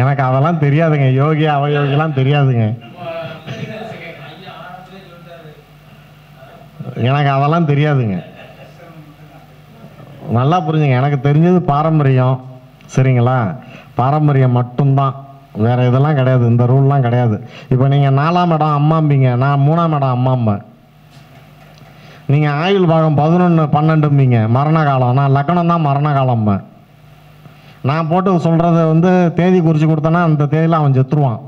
எனக்கு அதெல்லாம் தெரியாதுங்க. யோகி அவயோகிலாம் தெரியாதுங்க. எனக்கு அதெல்லாம் தெரியாதுங்க. நல்லா புரிஞ்சுங்க. எனக்கு தெரிஞ்சது பாரம்பரியம். சரிங்களா? பாரம்பரியம் மட்டும்தான், வேற இதெல்லாம் கிடையாது. இந்த ரூல்லாம் கிடையாது. இப்போ நீங்கள் 4ஆம் இடம் அம்மாம்பிங்க, நான் 3ஆம் இடம் அம்மாம்பேன். நீங்கள் ஆயுள் பாகம் 11 12ம்பிங்க, மரண காலம். நான் லக்கணம் தான் மரண காலம்பேன். நான் போட்டு சொல்கிறத வந்து தேதி குறித்து கொடுத்தேன்னா அந்த தேதியில் அவன் செத்துருவான்.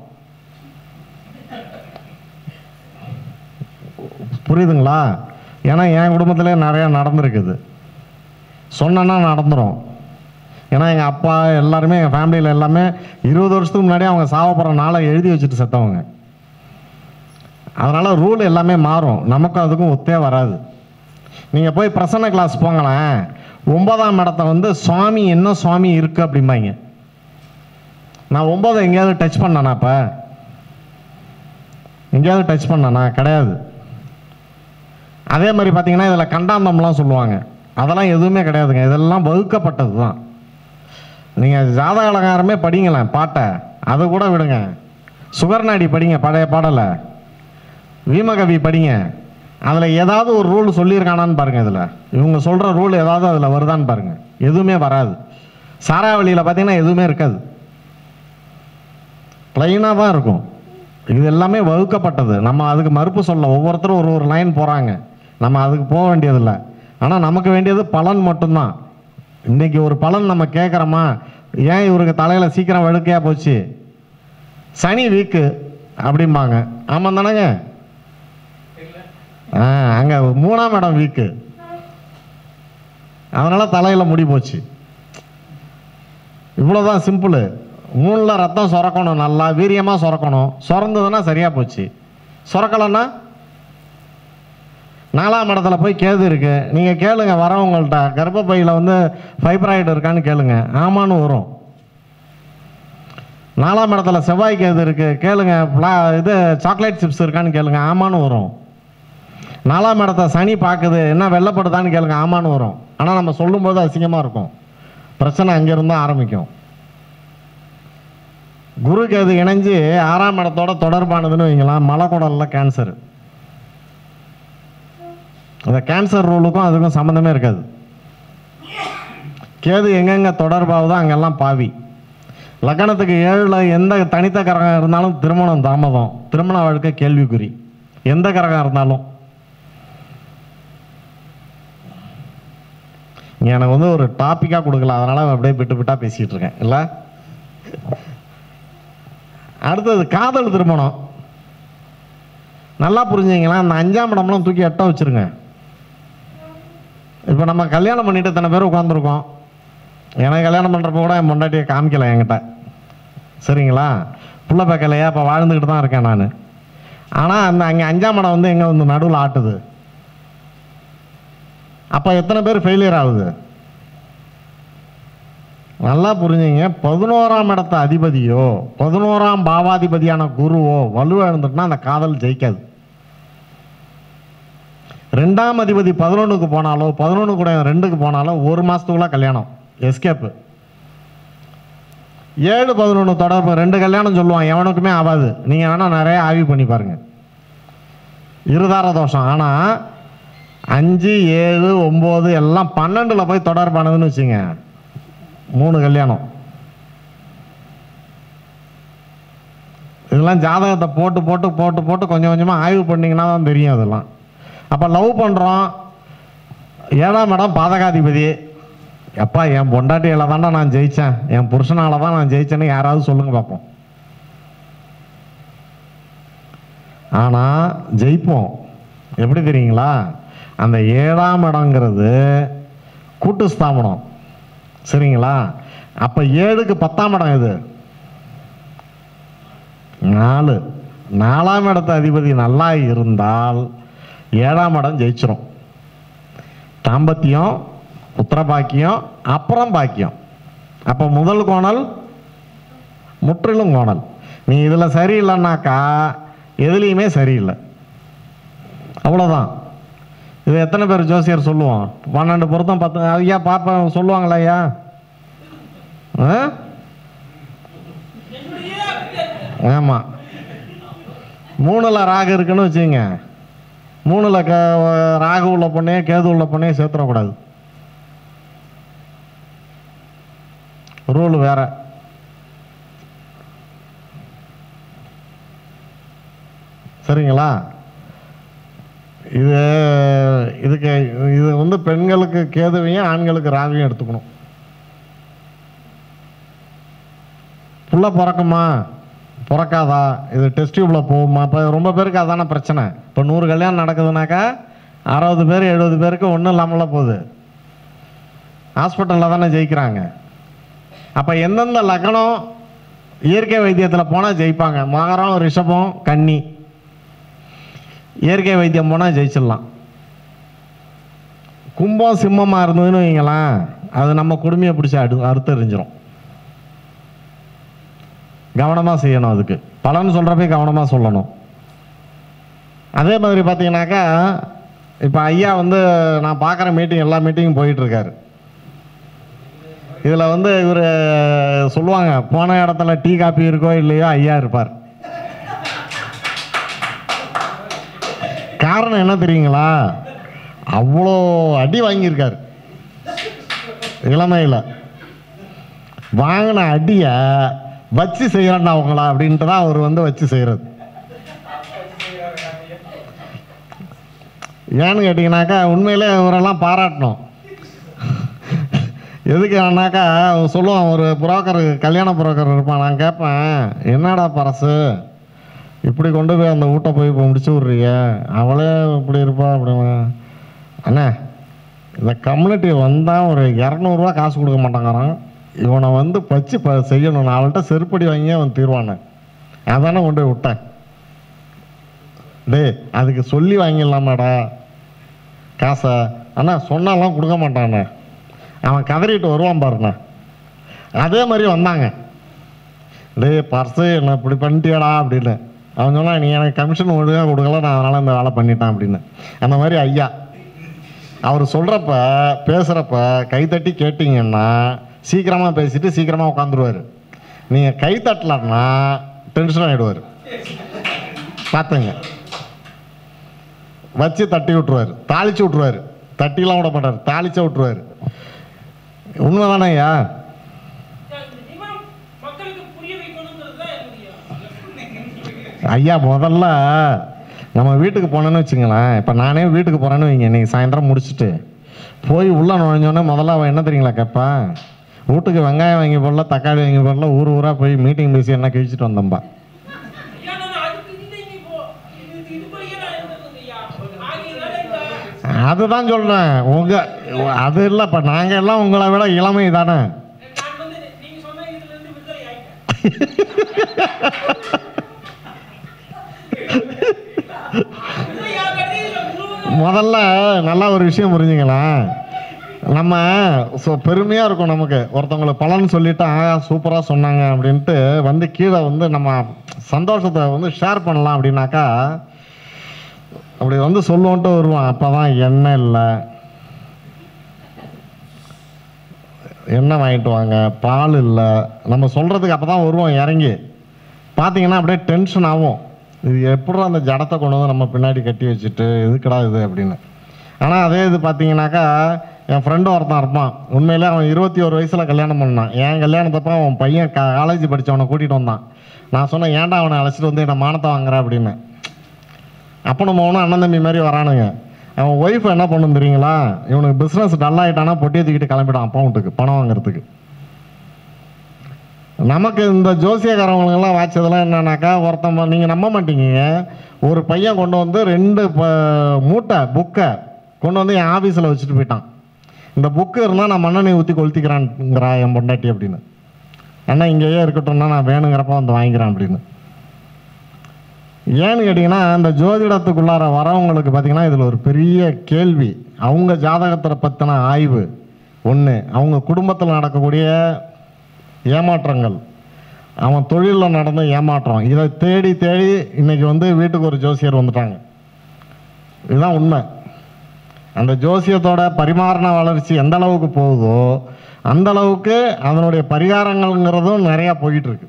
புரியுதுங்களா? ஏன்னா என் குடும்பத்திலே நிறையா நடந்திருக்குது. சொன்னா நடந்துடும். ஏன்னா எங்கள் அப்பா எல்லாருமே, எங்கள் ஃபேமிலியில் எல்லாமே 20 வருஷத்துக்கு முன்னாடி அவங்க சாவப்படுற நாளை எழுதி வச்சுட்டு செத்தவங்க. அதனால் ரூல் எல்லாமே மாறும். நமக்கும் அதுக்கும் ஒத்தே வராது. நீங்கள் போய் பிரசன்ன கிளாஸ் போங்களேன், 9ஆம் இடத்த வந்து சுவாமி என்ன சுவாமி இருக்குது அப்படிம்பாங்க. நான் 9 எங்கேயாவது டச் பண்ணேனா? இப்போ எங்கேயாவது டச் பண்ணேனா? கிடையாது. அதே மாதிரி பார்த்தீங்கன்னா இதில் கண்டாந்தம்லாம் சொல்லுவாங்க, அதெல்லாம் எதுவுமே கிடையாதுங்க. இதெல்லாம் வகுக்கப்பட்டது தான். நீங்கள் ஜாதக அலங்காரமே படிங்களேன் பாட்டை, அதை கூட விடுங்க. சுகர்நாடி படிங்க, பழைய பாடலை. வீமகவி படிங்க, அதில் ஏதாவது ஒரு ரூல் சொல்லியிருக்கானான்னு பாருங்கள். இதில் இவங்க சொல்கிற ரூல் ஏதாவது அதில் வருதான்னு பாருங்கள். எதுவுமே வராது. சாராவளியில் பார்த்தீங்கன்னா எதுவுமே இருக்காது, ப்ளைனாக தான் இருக்கும். இது எல்லாமே வகுக்கப்பட்டது. நம்ம அதுக்கு மறுப்பு சொல்ல, ஒவ்வொருத்தரும் ஒரு லைன் போகிறாங்க, நம்ம அதுக்கு போக வேண்டியதில்லை. ஆனால் நமக்கு வேண்டியது பலன் மட்டும்தான். இன்றைக்கி ஒரு பலன் நம்ம கேட்குறோமா, ஏன் இவருக்கு தலையில் சீக்கிரம் வெளுக்கையாக போச்சு, சனி வீக்கு அப்படிம்பாங்க. ஆமாம் தானேங்க? அங்கே 3ஆம் இடம் வீக்கு, அதனால் தலையில் முடி போச்சு. இவ்வளோதான் சிம்பிள். 3ல் ரத்தம் சுரக்கணும், நல்லா வீரியமாக சுரக்கணும். சுரந்ததுன்னா சரியாக போச்சு. சுரக்கலைன்னா 4ஆம் இடத்துல போய் கேது இருக்கு. நீங்கள் கேளுங்க வரவங்கள்ட்ட, கர்ப்பப்பையில் வந்து ஃபைப்ராய்டு இருக்கான்னு கேளுங்க, ஆமான்னு வரும். 4ஆம் இடத்துல செவ்வாய் கேது இருக்கு, கேளுங்க இது சாக்லேட் சிப்ஸ் இருக்கான்னு கேளுங்க, ஆமான்னு வரும். 4ஆம் இடத்த சனி பார்க்குது, என்ன வெள்ளப்படுதான்னு கேளுங்க, ஆமான்னு வரும். ஆனால் நம்ம சொல்லும்போது அசிங்கமாக இருக்கும். பிரச்சனை அங்கேருந்து ஆரம்பிக்கும். குரு கேது இணைஞ்சு 6ஆம் இடத்தோட தொடர்பானதுன்னு வைங்களாம், மலைக்குடலில் கேன்சரு. அந்த கேன்சர் ரூலுக்கும் அதுக்கும் சம்மந்தமே இருக்காது. கேது எங்கெங்கே தொடர்பாகுதோ அங்கெல்லாம் பாவி. லக்னத்துக்கு 7ல் எந்த தனித்த கிரகம் இருந்தாலும் திருமணம் தாமதம், திருமண வாழ்க்கை கேள்விக்குறி. எந்த கிரகம் இருந்தாலும். எனக்கு வந்து ஒரு டாப்பிக்காக கொடுக்கல, அதனால் அப்படியே விட்டு விட்டா பேசிக்கிட்டு இருக்கேன் இல்லை. அடுத்தது காதல் திருமணம். நல்லா புரிஞ்சுங்களா, அந்த 5ஆம் இடம்லாம் தூக்கி எட்ட வச்சுருங்க. இப்போ நம்ம கல்யாணம் பண்ணிட்டு இத்தனை பேர் உட்காந்துருக்கோம். எனக்கு கல்யாணம் பண்ணுறப்ப கூட என் பொண்டாட்டியை காமிக்கலை என்கிட்ட. சரிங்களா? புள்ள பார்க்கலையா, இப்போ வாழ்ந்துக்கிட்டு தான் இருக்கேன் நான். ஆனால் அந்த அங்கே 5ஆம் இடம் வந்து எங்கே வந்து நடுவில் ஆட்டுது. அப்போ எத்தனை பேர் ஃபெயிலியர் ஆகுது? நல்லா புரிஞ்சுங்க. 11ஆம் இடத்த அதிபதியோ 11ஆம் பாவாதிபதியான குருவோ வலுவாக இருந்துட்டுனா அந்த காதல் ஜெயிக்காது. 2ஆம் அதிபதி 11க்கு போனாலோ 11 கூட 2க்கு போனாலோ 1 மாதத்துக்குள்ள கல்யாணம், எஸ்கேப்பு. 7 11 தொடர்பு 2 கல்யாணம் சொல்லுவான், எவனுக்குமே ஆகாது. நீங்கள் வேணால் நிறைய ஆய்வு பண்ணி பாருங்கள். இருதார தோஷம். ஆனால் 5 7 9 எல்லாம் 12ல் போய் தொடர்பானதுன்னு வச்சுங்க, 3 கல்யாணம். இதெல்லாம் ஜாதகத்தை போட்டு போட்டு போட்டு போட்டு கொஞ்சம் கொஞ்சமாக ஆய்வு பண்ணிங்கன்னா தான் தெரியும் அதெல்லாம். அப்போ லவ் பண்ணுறோம், 7ஆம் இடம் பாதகாதிபதி. எப்பா என் பொண்டாட்டியில் தாண்டா நான் ஜெயித்தேன், என் புருஷனால தான் நான் ஜெயித்தேன்னு யாராவது சொல்லுங்க பார்ப்போம். ஆனால் ஜெயிப்போம் எப்படி தெரியுங்களா? அந்த 7ஆம் இடங்கிறது கூட்டு ஸ்தாபனம். சரிங்களா? அப்போ 7க்கு 10ஆம் இடம் எது? 4. 4ஆம் இடத்து அதிபதி நல்லா இருந்தால் 7ஆம் இடம் ஜெயிச்சிரும். தாம்பத்தியம், புத்திர பாக்கியம், அப்புறம் பாக்கியம். அப்போ முதல் கோணல் முற்றிலும் கோணல். நீ இதில் சரியில்லைன்னாக்கா எதுலேயுமே சரியில்லை, அவ்வளோதான். இது எத்தனை பேர் ஜோசியர் சொல்லுவோம்? 12 பொருத்தம் 10 ஐயா பாப்பா சொல்லுவாங்களா ஐயா? ஆமாம். 3ல் ராகு இருக்குன்னு வச்சுங்க, 3ல் ராகு உள்ள பொண்ணையே கேது உள்ள பொண்ணையே சேர்த்துடக்கூடாது. ரூல் வேற. சரிங்களா? இது பெண்களுக்கு கேதுவையும் ஆண்களுக்கு ராகுவையும் எடுத்துக்கணும். புள்ள பிறக்குமா பிறக்காதா, இது டெஸ்ட் டியூப்ல போகுமா? இப்போ ரொம்ப பேருக்கு அதான பிரச்சனை. இப்போ 100 கல்யாணம் நடக்குதுனாக்கா 60 பேர் 70 பேருக்கு ஒன்றும் இல்லாமல போகுது, ஹாஸ்பிட்டலில் தானே ஜெயிக்கிறாங்க. அப்போ எந்தெந்த லக்னம் இயற்கை வைத்தியத்தில் போனால் ஜெயிப்பாங்க? மகரம், ரிஷபம், கன்னி இயற்கை வைத்தியம் போனால் ஜெயிச்சிடலாம். கும்பம் சிம்மமாக இருந்ததுன்னு வைங்களேன், அது நம்ம குடுமையை பிடிச்சி அறுத்து எறிஞ்சிரும். கவனமாக செய்யணும், அதுக்கு பலன் சொல்கிறப்ப கவனமாக சொல்லணும். அதே மாதிரி பார்த்தீங்கன்னாக்கா இப்போ ஐயா நான் பார்க்குற மீட்டிங் எல்லா மீட்டிங்கும் போயிட்டுருக்காரு. இதில் இவர் சொல்லுவாங்க, போன இடத்துல டீ காப்பி இருக்கோ இல்லையோ ஐயா இருப்பார். காரணம் என்ன தெரியுங்களா? அவ்வளோ அடி வாங்கியிருக்காரு இளமையில். வாங்கின அடியை வச்சு செய்கிறேன்னா அவங்களா அப்படின்ட்டு தான் அவர் வச்சு செய்கிறது. ஏன்னு கேட்டிங்கனாக்கா உண்மையிலே இவரெல்லாம் பாராட்டணும். எதுக்குனாக்கா சொல்லுவான், ஒரு புரோக்கர், கல்யாண புரோக்கர் இருப்பான். நான் கேட்பேன், என்னடா பரசு இப்படி கொண்டு போய் அந்த வீட்டை போய் இப்போ முடிச்சு விட்றீங்க, அவளே இப்படி இருப்பா அப்படின்னு. அண்ணா இந்த கம்யூனிட்டி வந்தால் ஒரு 200 ரூபா காசு கொடுக்க மாட்டாங்கிறான், இவனை வச்சு செய்யணும், நான் அவள்கிட்ட செருப்படி வாங்கி அவன் தீர்வானே, அதானே கொண்டு போய் விட்டேன். டே அதுக்கு சொல்லி வாங்கிடலாமாடா காசை? அண்ணா சொன்னாலாம் கொடுக்க மாட்டானே, அவன் கதறிட்டு வருவான் பாருண்ணா. அதே மாதிரி வந்தாங்க, டே பர்ஸு என்ன இப்படி பண்ணிட்டியாடா அப்படின்னு. அவன் சொன்னால், நீ எனக்கு கமிஷன் ஒழுங்காக கொடுக்கல, நான் அதனால் இந்த வேலை பண்ணிட்டான் அப்படின்னு. அந்த மாதிரி ஐயா அவர் சொல்கிறப்ப பேசுகிறப்ப கைத்தட்டி கேட்டிங்கன்னா சீக்கிரமாக பேசிட்டு சீக்கிரமாக உட்காந்துருவார். நீங்கள் கை தட்டலன்னா டென்ஷன் ஆகிடுவார். பார்த்துங்க, வச்சு தட்டி விட்ருவார், தாளித்து விட்ருவார். தட்டிலாம் விட மாட்டார், தாளிச்சா விட்ருவார். உண்மைதானே ஐயா? ஐயா முதல்ல நம்ம வீட்டுக்கு போனோன்னு வச்சுங்களேன், இப்போ நானே வீட்டுக்கு போகிறேன்னு வைங்க, இன்றைக்கி சாயந்தரம் முடிச்சுட்டு போய் உள்ளே நுழைஞ்சோன்னே முதல்ல அவன் என்ன தெரியுங்களா கேட்பான்? வீட்டுக்கு வெங்காயம் வாங்கி போடல, தக்காளி வாங்கி போடல, ஊர் ஊராக போய் மீட்டிங் பேசி என்ன கிழிச்சிட்டு வந்தோம்பா. அதுதான் சொல்கிறேன், அது இல்லை. இப்போ நாங்கள் எல்லாம் உங்களை விட இளமை தானே. முதல்ல நல்லா ஒரு விஷயம் புரிஞ்சுங்களேன், நம்ம பெருமையாக இருக்கும் நமக்கு ஒருத்தவங்களுக்கு பலன் சொல்லிட்டு சூப்பராக சொன்னாங்க அப்படின்ட்டு கீழே நம்ம சந்தோஷத்தை ஷேர் பண்ணலாம் அப்படின்னாக்கா அப்படி சொல்லுவோன்ட்டு வருவான். அப்போ தான் எண்ணெய் இல்லை, எண்ணெய் வாங்கிட்டு வாங்க, பால் இல்லை, நம்ம சொல்கிறதுக்கு அப்போ தான் வருவோம் இறங்கி. பார்த்தீங்கன்னா அப்படியே டென்ஷன் ஆகும், இது எப்படி அந்த ஜடத்தை கொண்டு நம்ம பின்னாடி கட்டி வச்சுட்டு எதுக்கடா இது அப்படின்னு. ஆனால் அதே இது பார்த்தீங்கன்னாக்கா என் ஃப்ரெண்டு ஒருத்தன் இருப்பான், உண்மையிலே அவன் 21 வயசில் கல்யாணம் பண்ணான். என் கல்யாணத்தப்போ அவன் பையன் காலேஜ் படித்தவனை கூட்டிகிட்டு வந்தான். நான் சொன்னேன், ஏன்டா அவனை அழைச்சிட்டு என்னை மானத்தை வாங்குறேன் அப்படின்னு. அப்போ நம்ம ஒன்றும் அண்ணன் தம்பி மாதிரி வரானுங்க. அவன் ஒய்ஃப் என்ன பண்ணும் தெரியுங்களா? இவனுக்கு பிஸ்னஸ் டல்லாகிட்டானா பொட்டியை தூக்கிட்டு கிளம்பிட்டான் அக்கௌண்ட்டுக்கு பணம் வாங்குறதுக்கு. நமக்கு இந்த ஜோசியக்காரவங்களுக்கெல்லாம் வாய்ச்சதெல்லாம் என்னன்னாக்கா, ஒருத்தன் நீங்கள் நம்ப மாட்டீங்க, ஒரு பையன் கொண்டு 2 மூட்டை புக்கை கொண்டு என் ஆஃபீஸில் வச்சுட்டு போயிட்டான். இந்த புக்கு இருந்தால் நான் மண்ணெண்ணெய் ஊற்றி கொளுத்திக்கிறான்ங்கிறா என் பொண்டாட்டி அப்படின்னு. அண்ணா இங்கேயே இருக்கட்டும்னா நான் வேணுங்கிறப்ப வாங்கிக்கிறேன் அப்படின்னு. ஏன்னு கேட்டிங்கன்னா இந்த ஜோதிடத்துக்குள்ளார வரவங்களுக்கு பார்த்திங்கன்னா இதில் ஒரு பெரிய கேள்வி. அவங்க ஜாதகத்தை பற்றின ஆய்வு ஒன்று, அவங்க குடும்பத்தில் நடக்கக்கூடிய ஏமாற்றங்கள், அவன் தொழிலில் நடந்த ஏமாற்றம், இதை தேடி தேடி இன்றைக்கி வீட்டுக்கு ஒரு ஜோசியர் வந்துட்டாங்க. இதுதான் உண்மை. அந்த ஜோசியத்தோட பரிமாரண வளர்ச்சி எந்த அளவுக்கு போகுதோ அந்த அளவுக்கு அதனுடைய பரிகாரங்கள்ங்கிறதும் நிறையா போயிட்டுருக்கு.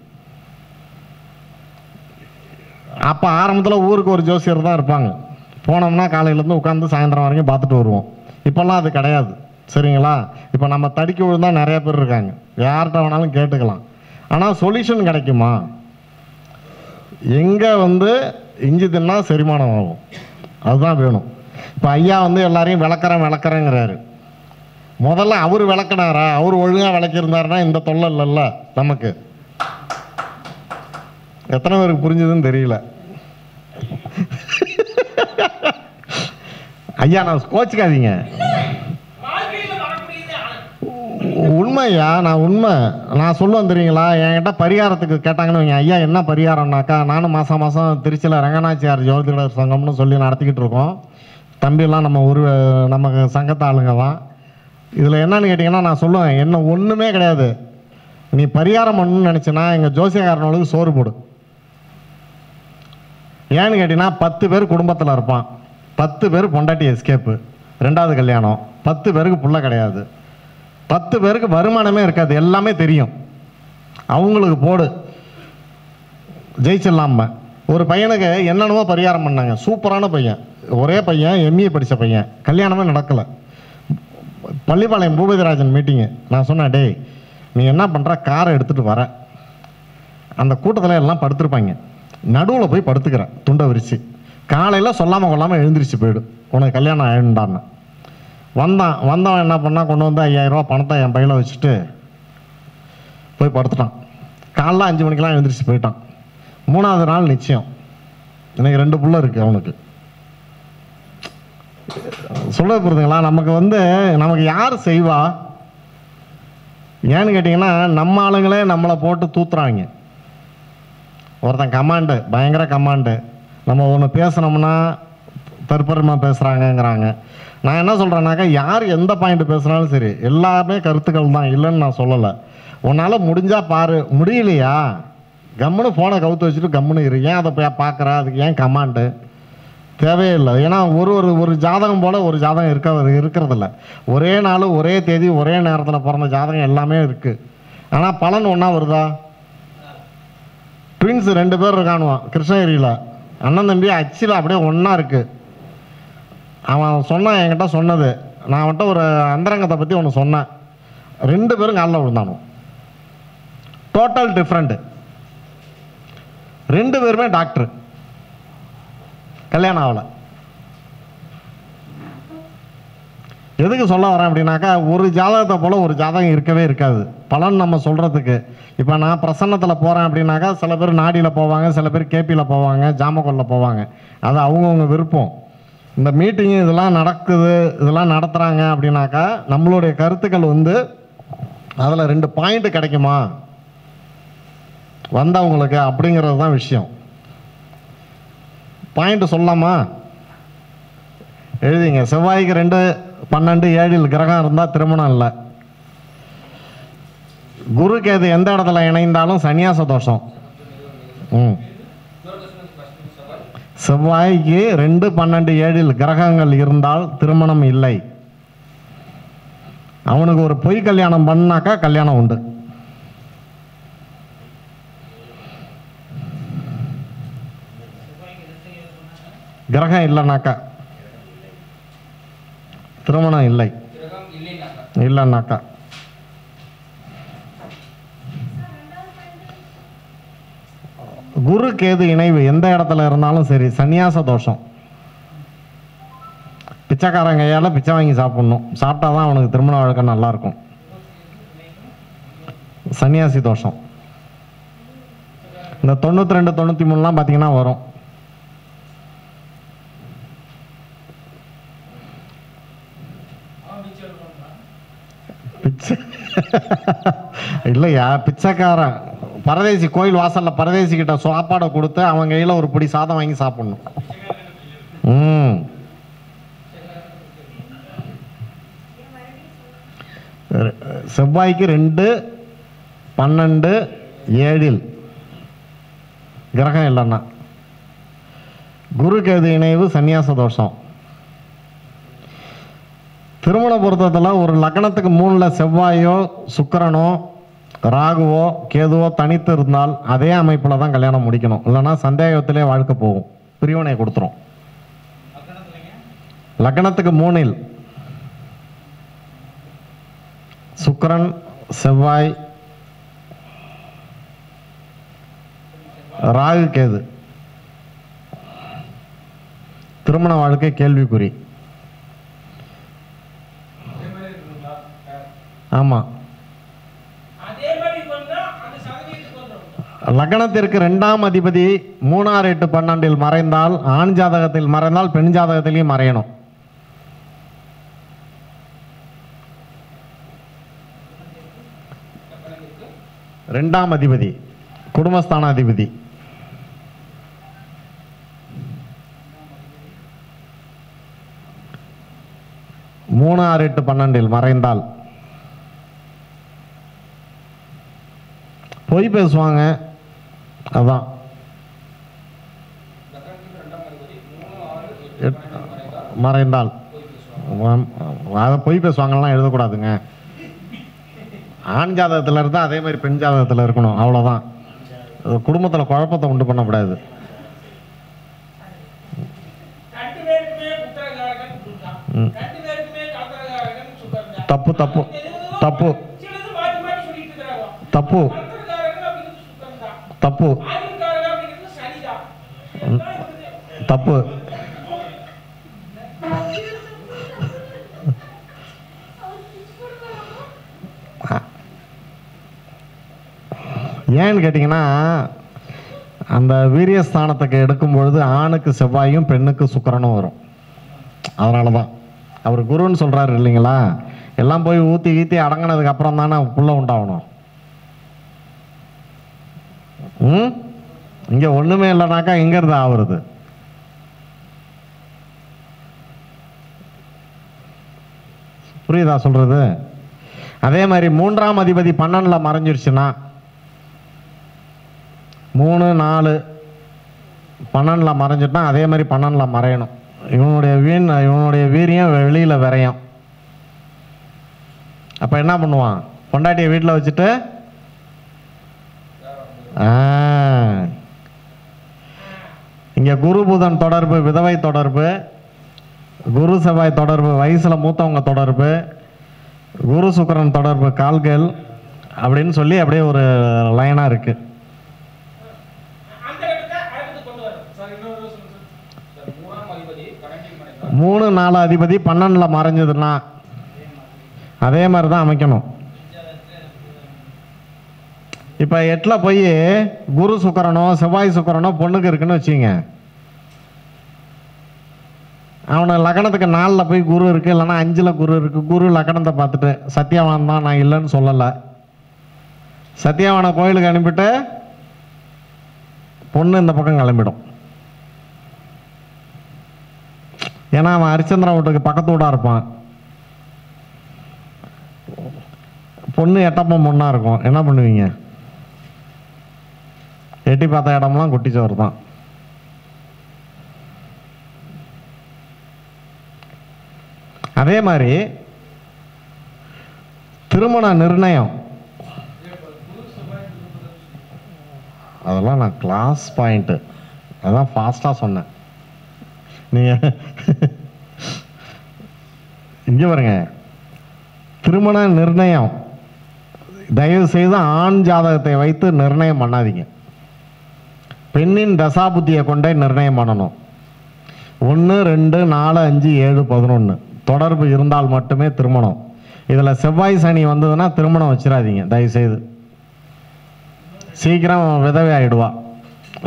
அப்போ ஆரம்பத்தில் ஊருக்கு ஒரு ஜோசியர் தான் இருப்பாங்க. போனோம்னா காலையிலேருந்து உட்காந்து சாயந்தரம் வரைக்கும் பார்த்துட்டு வருவோம். இப்போல்லாம் அது கிடையாது. சரிங்களா? இப்போ நம்ம தடிக்க விழுந்தால் நிறைய பேர் இருக்காங்க, யார்கிட்ட வேணாலும் கேட்டுக்கலாம். ஆனால் சொல்யூஷன் கிடைக்குமா? எங்கே இஞ்சி தின்னா செரிமானம் ஆகும், அதுதான் வேணும். இப்போ ஐயா எல்லாரையும் விளக்குறேங்கிறாரு. முதல்ல அவர் விளக்குனாரா? அவர் ஒழுங்காக விளக்கியிருந்தாருன்னா இந்த தொல்லை இல்லைல்ல நமக்கு. எத்தனை பேருக்கு புரிஞ்சுதுன்னு தெரியல. ஐயா நான் கோச்சிக்காதீங்க, உண்மையா நான் சொல்லுவேன் தெரியுங்களா. என்கிட்ட பரிகாரத்துக்கு கேட்டாங்கன்னு வைங்க, ஐயா என்ன பரிகாரம்னாக்கா, நானும் மாதம் மாதம் திருச்சியில் ரங்கநாச்சியார் ஜோதிடர் சங்கம்னு சொல்லி நடத்திக்கிட்டு இருக்கோம். தம்பியெல்லாம் நம்ம சங்கத்து ஆளுங்க தான். இதில் என்னன்னு கேட்டிங்கன்னா நான் சொல்லுவேன், என்ன ஒன்றுமே கிடையாது, நீ பரிகாரம் பண்ணணும்னு நினச்சின்னா எங்கள் ஜோசியக்காரனுக்கு சோறு போடு. ஏன்னு கேட்டிங்கன்னா 10 பேர் குடும்பத்தில் இருப்பான், 10 பேர் பொண்டாட்டி எஸ்கேப்பு, 2வது கல்யாணம், 10 பேருக்கு புள்ள கிடையாது, 10 பேருக்கு வருமானமே இருக்காது, எல்லாமே தெரியும். அவங்களுக்கு போடு, ஜெயிச்சிடலாம. ஒரு பையனுக்கு என்னென்னமோ பரிகாரம் பண்ணாங்க, சூப்பரான பையன், ஒரே பையன், எம்ஏ படித்த பையன், கல்யாணமே நடக்கலை. பள்ளிப்பாளையம் பூபதிராஜன் மீட்டிங்கு. நான் சொன்னேன், டேய் நீ என்ன பண்ணுற, காரை எடுத்துகிட்டு வர, அந்த கூட்டத்தில் எல்லாம் படுத்துருப்பாங்க, நடுவில் போய் படுத்துக்கிற துண்டை விரிச்சு, காலையில் சொல்லாமல் கொள்ளாமல் எழுந்திரிச்சு போயிடு, உனக்கு கல்யாணம் ஆயிடுண்டான்னு. வந்தவன் என்ன பண்ணால், கொண்டு 5000 ரூபா பணத்தை என் பையில வச்சுட்டு போய் படுத்துட்டான். காலைல 5 மணிக்கெலாம் எழுந்திரிச்சு போயிட்டான். 3வது நாள் நிச்சயம். எனக்கு 2 புள்ள இருக்குது அவனுக்கு. சொல்ல புரியுதுங்களா? நமக்கு யார் செய்வா? ஏன்னு கேட்டிங்கன்னா நம்ம ஆளுங்களே நம்மளை போட்டு தூத்துறாங்க. ஒருத்தன் கமாண்டு, பயங்கர கமாண்டு, நம்ம ஒன்று பேசுனோம்னா தற்பெருமாக பேசுகிறாங்கங்கிறாங்க. நான் என்ன சொல்கிறேன்னாக்கா, யார் எந்த பாயிண்ட் பேசுனாலும் சரி, எல்லாமே கருத்துக்கள் தான், இல்லைன்னு நான் சொல்லலை. உன்னால் முடிஞ்சால் பாரு, முடியலையா கம்முன்னு ஃபோனை கவுத்து வச்சுட்டு கம்முன்னு இரு. ஏன் அதை போய் பார்க்குற, அதுக்கு ஏன் கமாண்டு தேவையில்லை. ஏன்னா ஒரு ஜாதகம் போல் ஒரு ஜாதகம் இருக்கிறதில்ல. ஒரே நாள், ஒரே தேதி, ஒரே நேரத்தில் பிறந்த ஜாதகம் எல்லாமே இருக்குது. ஆனால் பலன் ஒன்றா வருதா? ட்வின்ஸ் 2 பேர் இருக்கானுவான் கிருஷ்ணகிரியில், அண்ணன் தம்பி அச்சில் அப்படியே ஒன்றா இருக்குது. அவன் சொன்னான், என்கிட்ட சொன்னது, நான் அவன்கிட்ட ஒரு அந்தரங்கத்தை பற்றி ஒன்று சொன்னேன். 2 பேரும் காலில் விழுந்தானோ, டோட்டல் டிஃப்ரெண்ட்டு. 2 பேருமே டாக்டரு, கல்யாணம் ஆகலை. எதுக்கு சொல்ல வரேன் அப்படின்னாக்கா, ஒரு ஜாதகத்தை போல் ஒரு ஜாதகம் இருக்கவே இருக்காது பலன் நம்ம சொல்கிறதுக்கு. இப்போ நான் பிரசன்னத்தில் போகிறேன் அப்படின்னாக்கா, சில பேர் நாடியில் போவாங்க, சில பேர் கேபியில் போவாங்க, ஜாமக்கோலில் போவாங்க, அது அவங்கவுங்க விருப்பம். இந்த மீட்டிங்கு இதெல்லாம் நடக்குது, இதெல்லாம் நடத்துகிறாங்க அப்படின்னாக்கா, நம்மளுடைய கருத்துக்கள் அதில் 2 பாயிண்ட் கிடைக்குமா வந்தவங்களுக்கு அப்படிங்கிறது தான் விஷயம். பாயிண்ட் சொல்லலாமா? எழுதிங்க. செவ்வாய்க்கு 2, 12, 7 கிரகம் இருந்தால் திருமணம் இல்லை. குருக்கு எது எந்த இடத்துல இணைந்தாலும் சன்னியாச தோஷம். செவ்வாய்க்கு 2, 12, 7 கிரகங்கள் இருந்தால் திருமணம் இல்லை. அவனுக்கு ஒரு பொய் கல்யாணம் பண்ணாக்கா கல்யாணம் உண்டு. கிரகம் இல்லைனாக்கா திருமணம் இல்லைன்னாக்கா. குரு கேது இணைவு எந்த இடத்துல இருந்தாலும் சரி சன்னியாச தோஷம். பிச்சைக்காரன் கையால் பிச்சை வாங்கி சாப்பிடணும், சாப்பிட்டா தான் அவனுக்கு திருமண வாழ்க்கை நல்லாயிருக்கும். சன்னியாசி தோஷம். இந்த 92, 93 பார்த்தீங்கன்னா வரும். பிச்சை இல்லையா, பிச்சைக்காரன் பரதேசி கோயில் வாசலில் பரதேசிக்கிட்ட சாப்பாடை கொடுத்து அவங்க கையில் ஒரு பிடி சாதம் வாங்கி சாப்பிட்ணும். செவ்வாய்க்கு 2, 12, 7 கிரகம் இல்லைன்னா குரு கேது இணைவு சன்னியாச தோஷம். திருமண பொருத்தத்தில் ஒரு லக்னத்துக்கு 3ல் செவ்வாயோ சுக்கிரனோ ராகுவோ கேதுவோ தனித்து இருந்தால் அதே அமைப்பில் தான் கல்யாணம் முடிக்கணும். இல்லைன்னா சந்தேகத்திலே வாழ்க்கை போகும், பிரிவினை கொடுத்துரும். லக்னத்துக்கு 3ல் சுக்கிரன் செவ்வாய் ராகு கேது, திருமண வாழ்க்கை கேள்விக்குறி. ஆமாம், லக்னத்திற்கு 2ஆம் அதிபதி 3, 6, 8, 12 மறைந்தால், ஆண் ஜாதகத்தில் மறைந்தால் பெண் ஜாதகத்திலையும் மறையணும். ரெண்டாம் அதிபதி குடும்பஸ்தான அதிபதி. மூணு, 6, 8, 12 மறைந்தால் பொய் பேசுவாங்க. அதான் மறைந்தால் அதை பொய் பேசுவாங்கலாம் எழுதக்கூடாதுங்க. ஆண் ஜாதகத்தில் இருந்தால் அதே மாதிரி பெண் ஜாதகத்தில் இருக்கணும், அவ்வளோதான். குடும்பத்தில் குழப்பத்தை உண்டு பண்ணக்கூடாது. தப்பு தப்பு தப்பு தப்பு தப்பு தப்பு. ஏன்னு கேட்டிங்கன்னா, அந்த வீரியஸ்தானத்துக்கு எடுக்கும் பொழுது ஆணுக்கு செவ்வாயும் பெண்ணுக்கு சுக்கிரனும் வரும். அதனால தான் அவர் குருன்னு சொல்கிறாரு இல்லைங்களா. எல்லாம் போய் ஊற்றி கீத்தி அடங்கினதுக்கு அப்புறம் தானே புள்ள உண்டாகணும். இங்கே ஒன்றுமே இல்லைனாக்கா எங்கேருந்து ஆகுறது? புரியுதா சொல்கிறது? அதே மாதிரி 3ஆம் அதிபதி 12ல் மறைஞ்சிருச்சுன்னா, 3, 4, 12ல் மறைஞ்சிட்டா அதே மாதிரி 12ல் மறையணும். இவனுடைய வீரியம் வெளியில் விரையும். அப்போ என்ன பண்ணுவான்? பொண்டாட்டியை வீட்டில் வச்சுட்டு இங்கே குரு புதன் தொடர்பு விதவை தொடர்பு, குரு செவ்வாய் தொடர்பு வயசில் மூத்தவங்க தொடர்பு, குரு சுக்கிரன் தொடர்பு கால்கள் அப்படின்னு சொல்லி அப்படியே ஒரு லைனாக இருக்கு. 3, 4 அதிபதி 12ல் மறைஞ்சதுன்னா அதே மாதிரி தான் அமைக்கணும். இப்போ 8ல் போய் குரு சுக்கிரனோ செவ்வாய் சுக்கிரனோ பொண்ணுக்கு இருக்குன்னு வச்சுங்க, அவனை லக்னத்துக்கு 4ல் போய் குரு இருக்குது, இல்லைன்னா 5ல் குரு இருக்குது. குரு லக்னத்தை பார்த்துட்டு சத்தியவான் தான், நான் இல்லைன்னு சொல்லலை. சத்தியவானை கோயிலுக்கு அனுப்பிட்டு பொண்ணு இந்த பக்கம் கிளம்பிடும். ஏன்னா அவன் ஹரிச்சந்திரா வீட்டுக்கு பக்கத்து வீடாக இருப்பான். பொண்ணு எட்டப்பம் பொண்ணாக இருக்கும். என்ன பண்ணுவீங்க? எட்டி பார்த்த இடம்லாம் குட்டிச்சோறு தான். அதே மாதிரி திருமண நிர்ணயம், அதெல்லாம் நான் கிளாஸ் பாயிண்ட்டு, அதான் ஃபாஸ்ட்டாக சொன்னேன். நீங்கள் இங்கே பாருங்க, திருமண நிர்ணயம் தயவு செய்து ஆண் ஜாதகத்தை வைத்து நிர்ணயம் பண்ணாதீங்க. பெண்ணின் தசாபுத்தியை கொண்டே நிர்ணயம் பண்ணணும். 1, 2, 4, 5, 7, 11 தொடர்பு இருந்தால் மட்டுமே திருமணம். இதில் செவ்வாய் சனி வந்ததுன்னா திருமணம் வச்சிடாதீங்க தயவு செய்து. சீக்கிரம் விதவை ஆகிடுவா,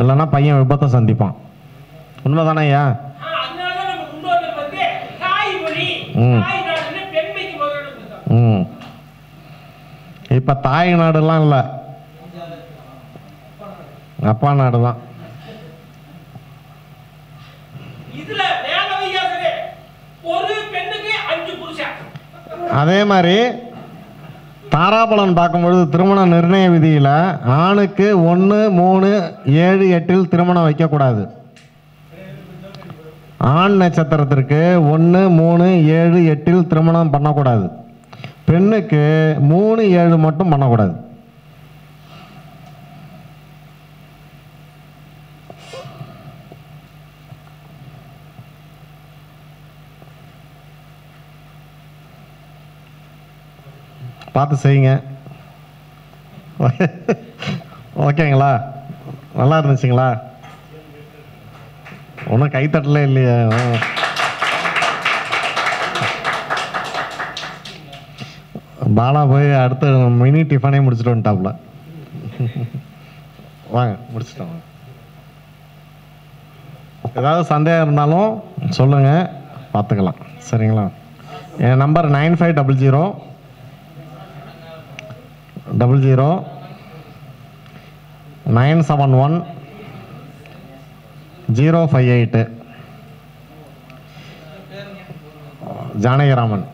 இல்லைன்னா பையன் விபத்தை சந்திப்பான். உண்மைதானே ஐயா? இப்போ தாய் நாடுலாம் இல்லை, அப்பா நாடு தான். அதே மாதிரி தாராபலன் பார்க்கும்பொழுது திருமண நிர்ணய விதியில் ஆணுக்கு 1, 3, 7, 8 திருமணம் வைக்கக்கூடாது. ஆண் நட்சத்திரத்திற்கு 1, 3, 7, 8 திருமணம் பண்ணக்கூடாது. பெண்ணுக்கு 3, 7 மட்டும் பண்ணக்கூடாது. பார்த்து செய்யுங்க. ஓகேங்களா? நல்லா இருந்துச்சுங்களா? ஒன்றும் கைத்தட்டலே இல்லையா? பாலா போய் அடுத்த மினி டிஃபனே முடிச்சுட்டு வந்துட்டாப்புல. வாங்க முடிச்சுட்டோம். ஏதாவது சந்தேகம் இருந்தாலும் சொல்லுங்கள், பார்த்துக்கலாம். சரிங்களா? என் நம்பர் 9500 971 058. ஜானகிராமன்.